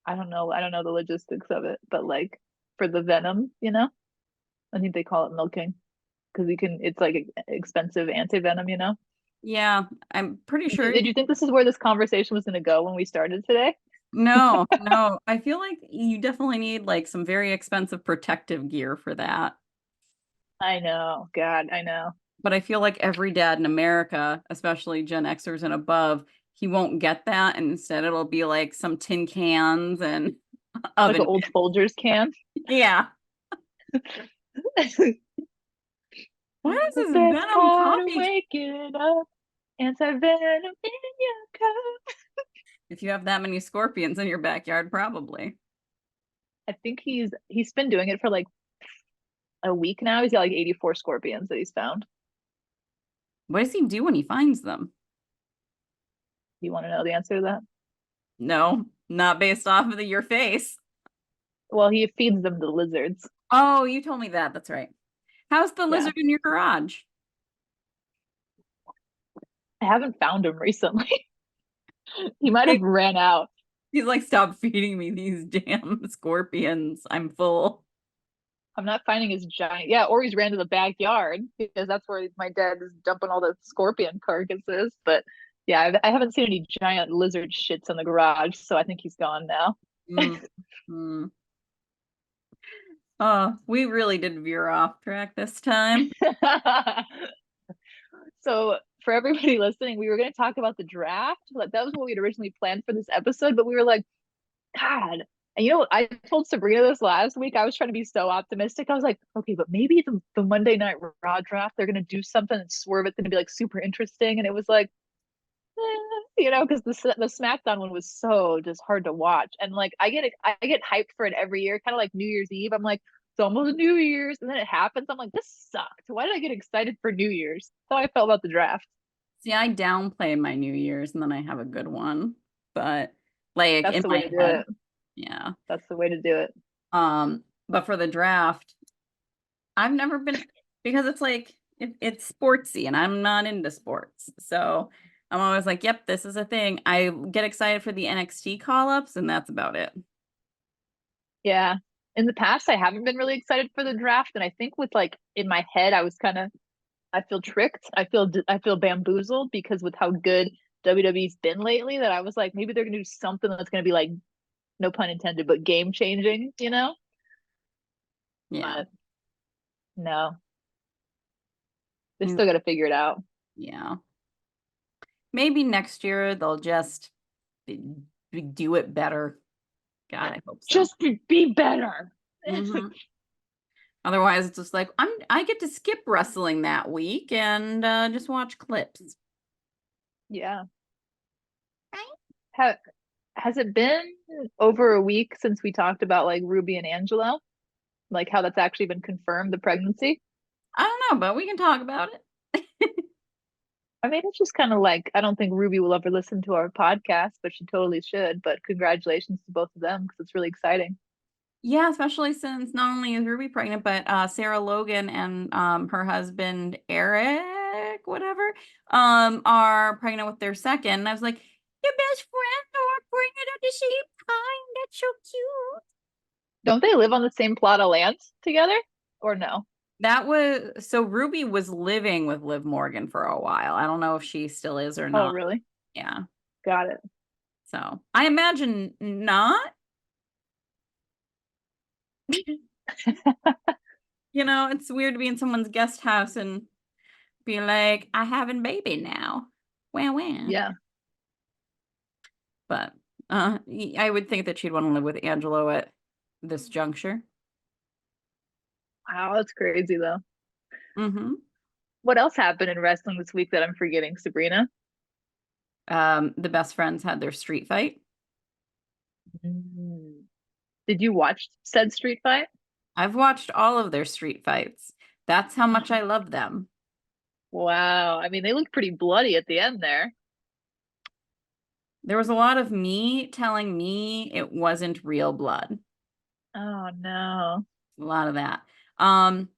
I don't know. I don't know the logistics of it, but like for the venom, I think they call it milking. because you can. It's like expensive anti-venom, you know. Yeah, I'm pretty sure. Did you think this is where this conversation was going to go when we started today? No, no. I feel like you definitely need like some very expensive protective gear for that. I know. God, I know. But I feel like every dad in America, especially Gen Xers and above, he won't get that. And instead it'll be like some tin cans and Like an oven old mitts. Folgers can. Yeah. Why is The this best Venom part of coffee? waking up, anti-venom in your cup. If you have that many scorpions in your backyard, probably. I think he's been doing it for like a week now. He's got like 84 scorpions that he's found. What does he do when he finds them? You want to know the answer to that? No, not based off of your face. Well, he feeds them to lizards. Oh, you told me that. That's right. How's the Yeah. lizard in your garage? I haven't found him recently. He might have ran out. He's like, stop feeding me these damn scorpions. I'm full. I'm not finding his giant. Yeah, or he's ran to the backyard because that's where my dad is dumping all the scorpion carcasses. But yeah, I haven't seen any giant lizard shits in the garage, so I think he's gone now. Mm, mm. Oh, we really did veer off track this time. So for everybody listening, we were going to talk about the draft. Like that was what we had originally planned for this episode, but we were like, God. And you know, I told Sabrina this last week. I was trying to be so optimistic. I was like, okay, but maybe the Monday Night Raw draft, they're gonna do something and swerve. It's gonna be like super interesting. And it was like, you know, because the SmackDown one was so just hard to watch. And like I get hyped for it every year, kind of like New Year's Eve. I'm like, it's almost New Year's, and then it happens. I'm like, this sucked. Why did I get excited for New Year's? That's how I felt about the draft. See, I downplay my New Year's and then I have a good one. But like That's in the way my to do head, it. yeah. That's the way to do it. But for the draft, I've never been because it's like it's sportsy and I'm not into sports. So I'm always like, yep, this is a thing. I get excited for the NXT call-ups and that's about it. Yeah. In the past, I haven't been really excited for the draft, and I think with like in my head, I feel tricked. I feel bamboozled because with how good WWE's been lately, that I was like maybe they're gonna do something that's gonna be like no pun intended, but game changing, you know? Yeah. But no, they Mm, still got to figure it out. yeah. Maybe next year they'll just do it better. God, I hope so. Just be better. Hmm. Otherwise, it's just like I get to skip wrestling that week and just watch clips. Yeah. Ha- has it been over a week since we talked about like Ruby and Angelo? Like how that's actually been confirmed, the pregnancy? I don't know, but we can talk about it. I mean, it's just kind of like I don't think Ruby will ever listen to our podcast, but she totally should. But congratulations to both of them because it's really exciting. Yeah, especially since not only is Ruby pregnant, but Sarah Logan and her husband Eric, whatever, are pregnant with their second. And I was like, your best friend are pregnant at the same time. That's so cute. Don't they live on the same plot of land together, or no? That was so Ruby was living with Liv Morgan for a while. I don't know if she still is or Oh, not. really? Yeah. Got it. So I imagine not. You know, it's weird to be in someone's guest house and be like, I having baby now. Wah. Yeah. But I would think that she'd want to live with Angelo at this juncture. Wow, that's crazy though. Hmm. What else happened in wrestling this week that I'm forgetting, Sabrina? The best friends had their street fight. Mm. Did you watch said street fight? I've watched all of their street fights. That's how much I love them. Wow. I mean, they look pretty bloody at the end there. There was a lot of me telling me it wasn't real blood. Oh no. A lot of that. Um,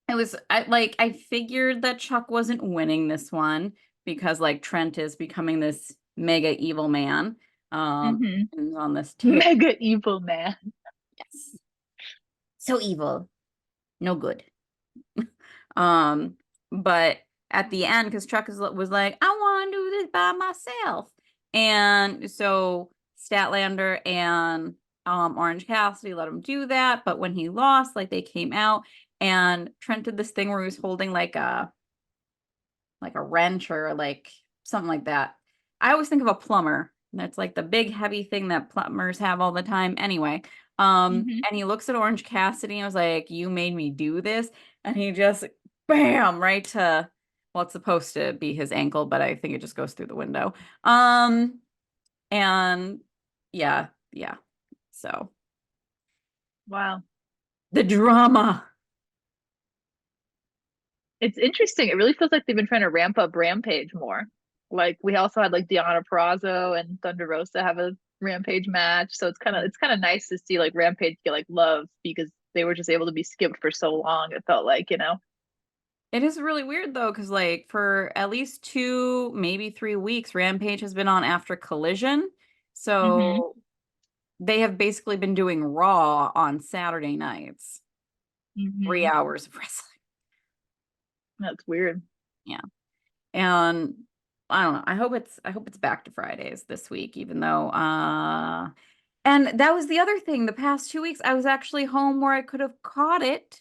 I figured that Chuck wasn't winning this one because like Trent is becoming this mega evil man. Mm-hmm. And on this tear. Mega evil man. Yes. So evil. No good. But at the end, because Chuck was like, I want to do this by myself. And so Statlander and Orange Cassidy let him do that. But when he lost, like they came out and Trent did this thing where he was holding like a wrench or like something like that. I always think of a plumber. That's like the big heavy thing that plumbers have all the time. Anyway, Hmm. and he looks at Orange Cassidy and was like, "You made me do this," and he just bam right to well, it's supposed to be his ankle, but I think it just goes through the window. And yeah, yeah. So Wow. the drama. It's interesting. It really feels like they've been trying to ramp up Rampage more. Like we also had like Deonna Purrazzo and Thunder Rosa have a Rampage match. So it's kind of nice to see like Rampage get like love because they were just able to be skipped for so long. It felt like, you know. It is really weird though, because like for at least 2, maybe 3 weeks, Rampage has been on after Collision. Hmm. So they have basically been doing Raw on Saturday nights, 3 hours of wrestling. That's weird. Yeah. And I don't know. I hope it's back to Fridays this week, even though and that was the other thing. The past 2 weeks, I was actually home where I could have caught it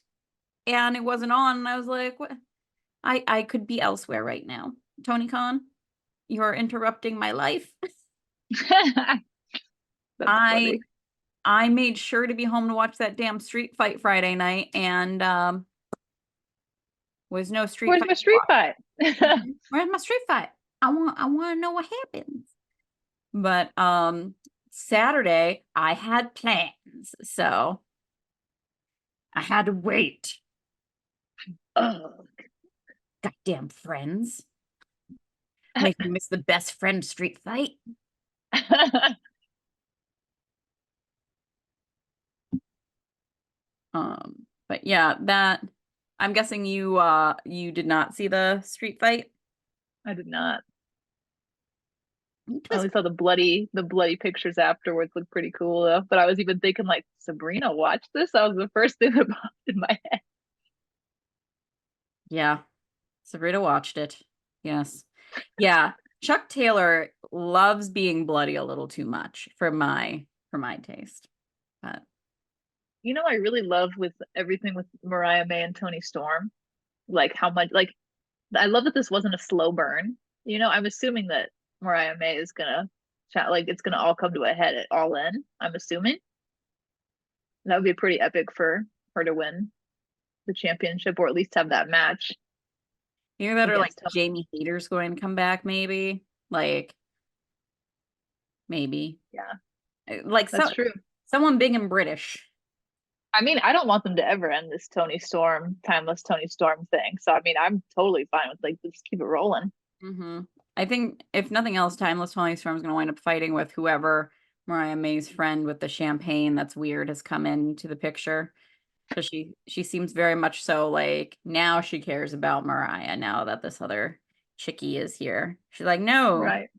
and it wasn't on. And I was like, what? I could be elsewhere right now. Tony Khan, you're interrupting my life. That's I funny. I made sure to be home to watch that damn street fight Friday night and was no street Where's fight my to street watch. fight? Where's my street fight? I want to know what happens. But Saturday I had plans, so I had to wait. Oh. Goddamn friends. Make me miss the best friend street fight. But yeah, that I'm guessing you did not see the street fight. I did not. It I was only saw the bloody pictures afterwards look pretty cool though. But I was even thinking like, Sabrina watched this? That was the first thing that popped in my head. yeah, Sabrina watched it. Yes. Yeah. Chuck Taylor loves being bloody a little too much for my taste. But You know, I really love with everything with Mariah May and Tony Storm, like how much like I love that this wasn't a slow burn. You know, I'm assuming that Mariah May is gonna chat like it's gonna all come to a head at All In. I'm assuming that would be pretty epic for her to win the championship or at least have that match either that or like against Tony. Jamie Hayter's going to come back, maybe. Like maybe. Yeah, Like that's true. someone big and British. I mean, I don't want them to ever end this Tony Storm, timeless Tony Storm thing. So I mean, I'm totally fine with like just keep it rolling. Hmm. I think if nothing else, Timeless Tony Storm's going to wind up fighting with whoever Mariah May's friend with the champagne that's weird has come into the picture. Because she seems very much so like now she cares about Mariah now that this other chickie is here. She's like, no, Right.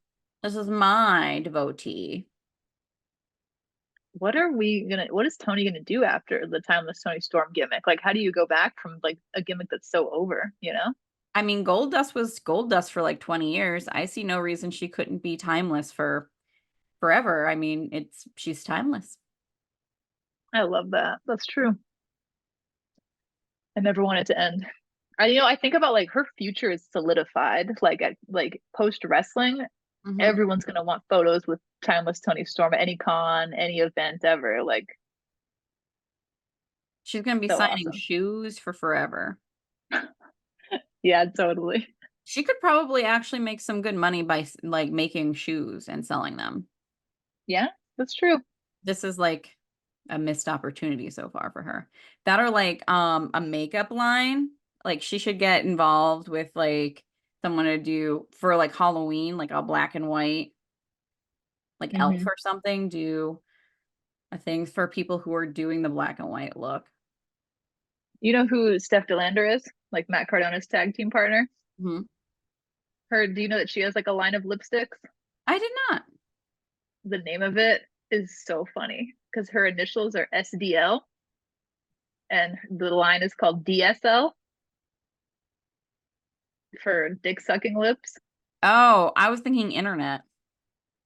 this is my devotee. What is Tony gonna do after the timeless Tony Storm gimmick? Like, how do you go back from like a gimmick that's so over, you know? I mean, Gold Dust was Gold Dust for like 20 years. I see no reason she couldn't be timeless for forever. I mean, she's timeless. I love that. That's true. I never want it to end. I think about like her future is solidified. Like at like post wrestling, Hmm. everyone's gonna want photos with timeless Tony Storm at any con, any event ever. Like, She's gonna be so signing awesome. shoes for forever. Yeah, totally. She could probably actually make some good money by like making shoes and selling them. Yeah, that's true. This is like a missed opportunity so far for her. That or like a makeup line. Like she should get involved with like someone to do for like Halloween, like a black and white, like elf Hmm. or something, do a thing for people who are doing the black and white look. You know who Steph Delander is? Like Matt Cardona's tag team partner. Hmm. Do you know that she has like a line of lipsticks? I did not. The name of it is so funny because her initials are SDL and the line is called DSL. for dick sucking lips. Oh, I was thinking internet.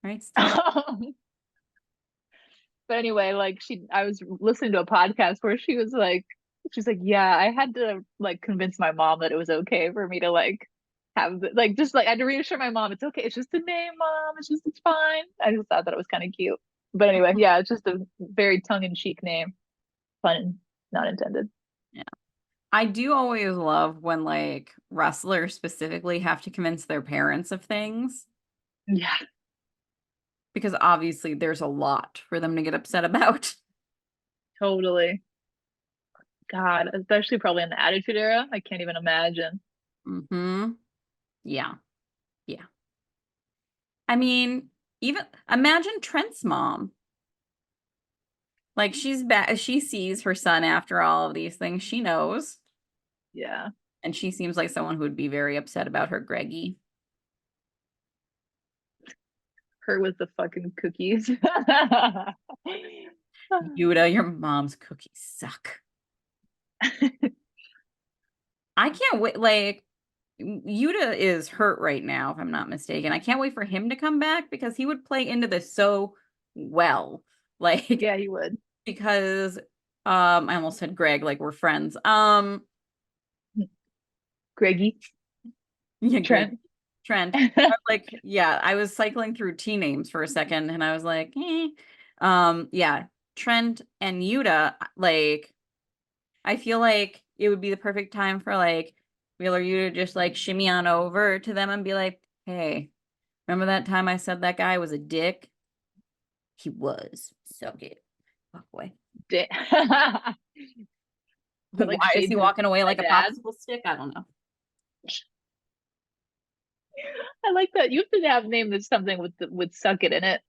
Right, Steve? But anyway, like I was listening to a podcast where she's like, yeah, I had to like convince my mom that it was okay for me to like like just like I had to reassure my mom it's okay, it's just a name, mom, it's fine. I just thought that it was kind of cute. But anyway, yeah, it's just a very tongue-in-cheek name, pun not intended. Yeah. I do always love when like wrestlers specifically have to convince their parents of things Yeah, because obviously there's a lot for them to get upset about. totally. God, especially probably in the Attitude Era. I can't even imagine. Mm-hmm. Yeah. Yeah. I mean, even imagine Trent's mom. Like she's back, she sees her son after all of these things. She knows. Yeah. And she seems like someone who would be very upset about her Greggy. Her with the fucking cookies. Yuta, your mom's cookies suck. I can't wait. Like, Yuta is hurt right now, if I'm not mistaken. I can't wait for him to come back because he would play into this so well. Like, Yeah, he would. because I almost said Greg, like we're friends. Greggy, Yeah, Greg. Trent. Trent. Like, yeah, I was cycling through T names for a second and I was like, eh. Yeah, Trent and Yuta, like, I feel like it would be the perfect time for like Wheeler Yuta just like shimmy on over to them and be like, hey, remember that time I said that guy was a dick? He was. Suck it. Fuck away. Put like Why is he shades of walking away my like a dad. popsicle stick? I don't know. I like that. You have to have name this something with suck it in it.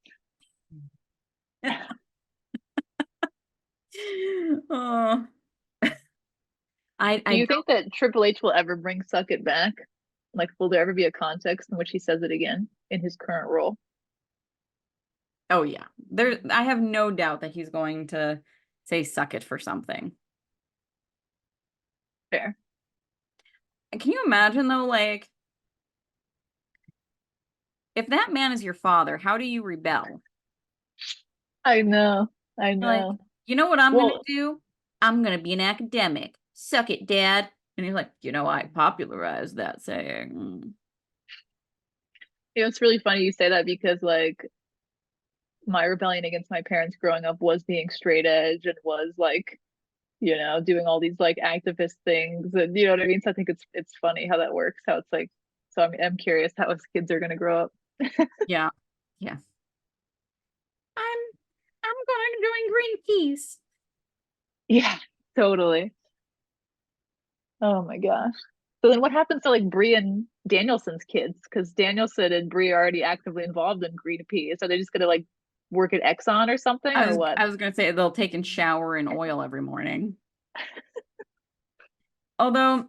Oh, I Do you don't. think that Triple H will ever bring suck it back? Like, will there ever be a context in which he says it again in his current role? Oh yeah. There I have no doubt that he's going to say suck it for something. Fair. Can you imagine though, like, if that man is your father, how do you rebel? I know. I You're like, know. you know what I'm gonna Well, do? I'm gonna be an academic. Suck it, Dad. And he's like, I popularized that saying. it's really funny you say that because like my rebellion against my parents growing up was being straight edge and was like, doing all these like activist things and you know what I mean? So I think it's funny how that works, how it's like so I'm curious how his kids are gonna grow up. Yeah. Yeah. I'm I'm going to join Greenpeace. Yeah, totally. Oh my gosh. So then what happens to like Bree and Danielson's kids? Because Danielson and Bree are already actively involved in Greenpeace. Are they just gonna like work at Exxon or something or what? I was gonna say they'll take and shower in oil every morning. Although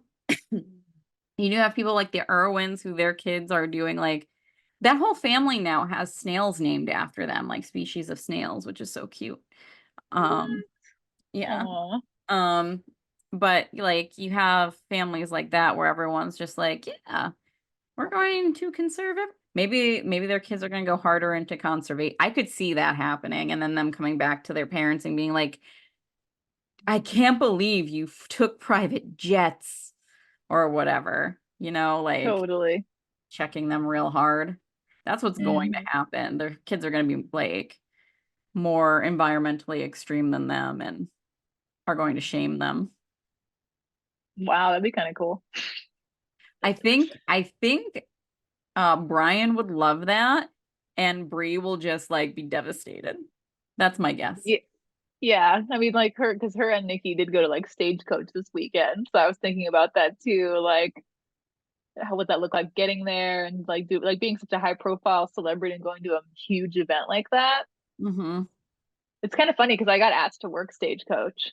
you do have people like the Irwins who their kids are doing like that whole family now has snails named after them, like species of snails, which is so cute. Um, yeah. Aw. Um, but like you have families like that where everyone's just like, yeah, we're going to conserve it. Maybe their kids are going to go harder into conservation. I could see that happening and then them coming back to their parents and being like, I can't believe you took private jets or whatever, like Totally. checking them real hard. That's what's going to Mhm. happen. Their kids are going to be like more environmentally extreme than them and are going to shame them. Wow, that'd be kind of cool. I think Brian would love that and Bree will just like be devastated. That's my guess. Yeah, yeah. I mean, like her, because her and Nikki did go to like Stagecoach this weekend, so I was thinking about that too. Like, how would that look like getting there and like do like being such a high profile celebrity and going to a huge event like that? Hmm. It's kind of funny because I got asked to work Stagecoach,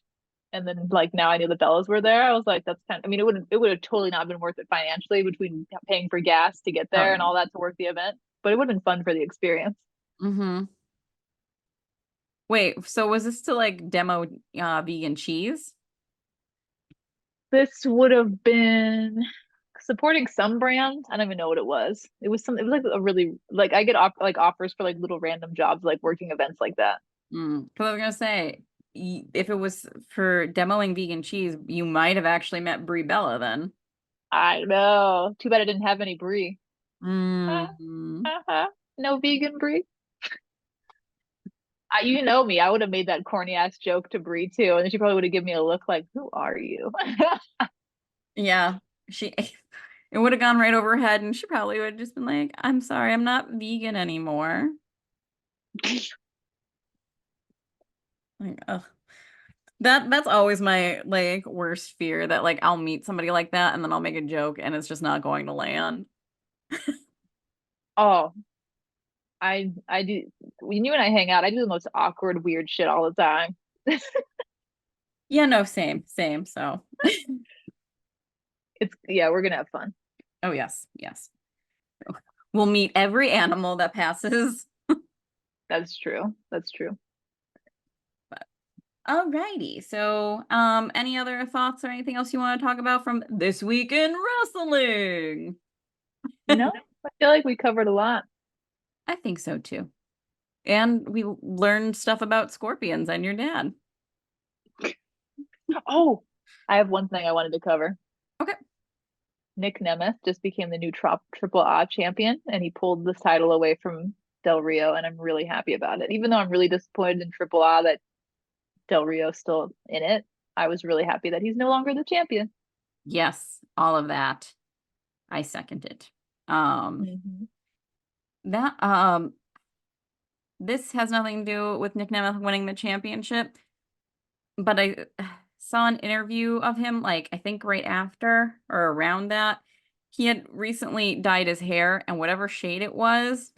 and then like now I knew the Bellas were there. I was like, that's kind of. I mean, it would have totally not been worth it financially between paying for gas to get Oh there and yeah. all that to work the event, but it would have been fun for the experience. Hmm. Wait, so was this to like demo vegan cheese? This would have been supporting some brand. I don't even know what it was. It was some. It was like a really like I get like offers for like little random jobs, like working events like that. Because I was gonna say, if it was for demoing vegan cheese, you might have actually met Brie Bella then. I know. Too bad I didn't have any brie. Ah, Mm. no vegan brie. You know me. I would have made that corny ass joke to Brie too, and then she probably would have given me a look like, "Who are you?" Yeah, she it would have gone right over her head, and she probably would have just been like, "I'm sorry, I'm not vegan anymore." Like, ugh. That's always my like worst fear that like I'll meet somebody like that and then I'll make a joke and it's just not going to land. Oh, I do. When you and I hang out, I do the most awkward, weird shit all the time. Yeah, no, same. So, It's yeah, we're gonna have fun. oh yes, yes. We'll meet every animal that passes. That's true. That's true. Alrighty. So, any other thoughts or anything else you want to talk about from this week in wrestling? No, I feel like we covered a lot. I think so too. And we learned stuff about scorpions and your dad. Oh, I have one thing I wanted to cover. Okay. Nick Nemeth just became the new Triple A champion, and he pulled this title away from Del Rio, and I'm really happy about it. Even though I'm really disappointed in Triple A that Del Rio's still in it, I was really happy that he's no longer the champion. Yes, all of that. I second it. Um, Hmm. that this has nothing to do with Nick Nemeth winning the championship, but I saw an interview of him, like I think right after or around that. He had recently dyed his hair, and whatever shade it was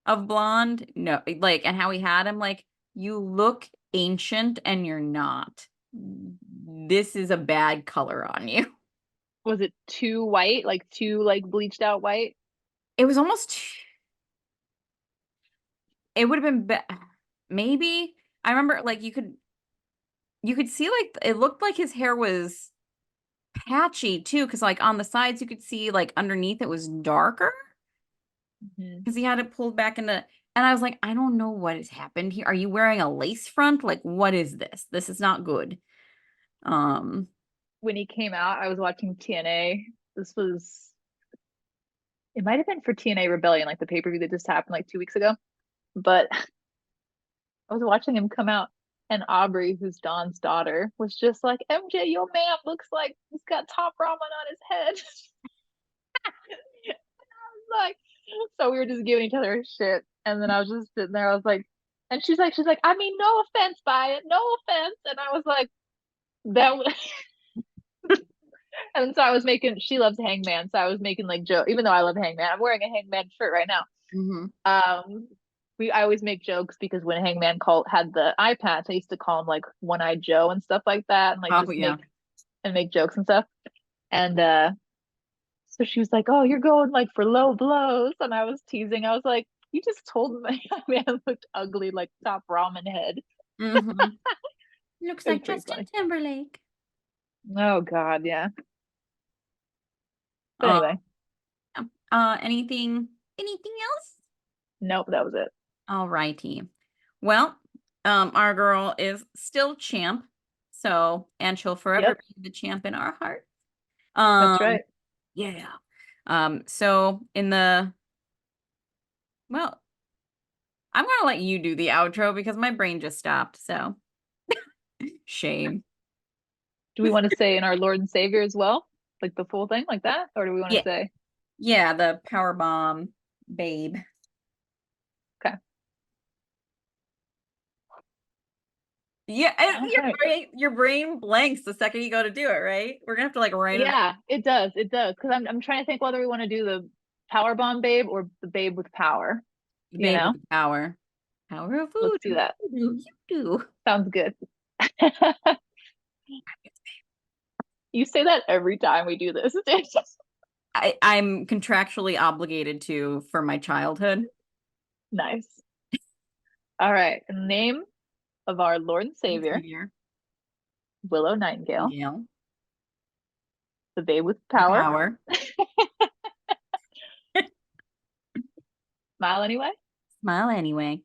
of blonde, no, like, and how he had him, like, you look ancient and you're not. This is a bad color on you. Was it too white, like too like bleached out white? It was almost, it would have been, maybe. I remember, like, you could see, like, it looked like his hair was patchy too, because like on the sides you could see like underneath it was darker Hmm. because he had it pulled back into, and I was like, I don't know what has happened here. Are you wearing a lace front? Like, what is this? This is not good. Um, When he came out, I was watching TNA. This was it might have been for TNA Rebellion, like the pay-per-view that just happened like 2 weeks ago. But I was watching him come out, and Aubrey, who's Dawn's daughter, was just like, MJ, your man looks like he's got top ramen on his head. Like, so we were just giving each other shit. And then I was just sitting there, I was like, and she's like, I mean, no offense by it, no offense. And I was like, that was, and so I was making, she loves Hangman. So I was making like joke, even though I love Hangman, I'm wearing a Hangman shirt right now. mhm. Um, I always make jokes because when Hangman called had the eye patch, I used to call him like One Eye Joe and stuff like that, and like Oh just yeah. make jokes and stuff. And so she was like, "Oh, you're going like for low blows," and I was teasing. I was like, "You just told me my man looked ugly like top ramen head." Hmm. Looks It was like pretty Justin funny. Timberlake. Oh God, yeah. But Uh, anyway, anything else? nope, that was it. All righty. Well, our girl is still champ, so and she'll forever Yep, be the champ in our heart. that's Um, right. yeah. So in the well, I'm gonna let you do the outro because my brain just stopped. So shame. Do we want to say in our Lord and Savior as well, like the full thing, like that, or do we want to Yeah, say yeah, the power bomb, babe. okay? Yeah, All your right. brain blanks the second you go to do it, right? We're gonna have to like write it. Yeah, it does. It does. Because I'm trying to think whether we want to do the power bomb babe or the babe with power, you Babe with know? the power. Power of Let's food. do that. You do. Sounds good. You say that every time we do this. I'm contractually obligated to for my childhood. Nice. All right. In the name of our Lord and Savior, Savior. Willow Nightingale. Gail. The babe with The power. power. Smile anyway. Smile anyway.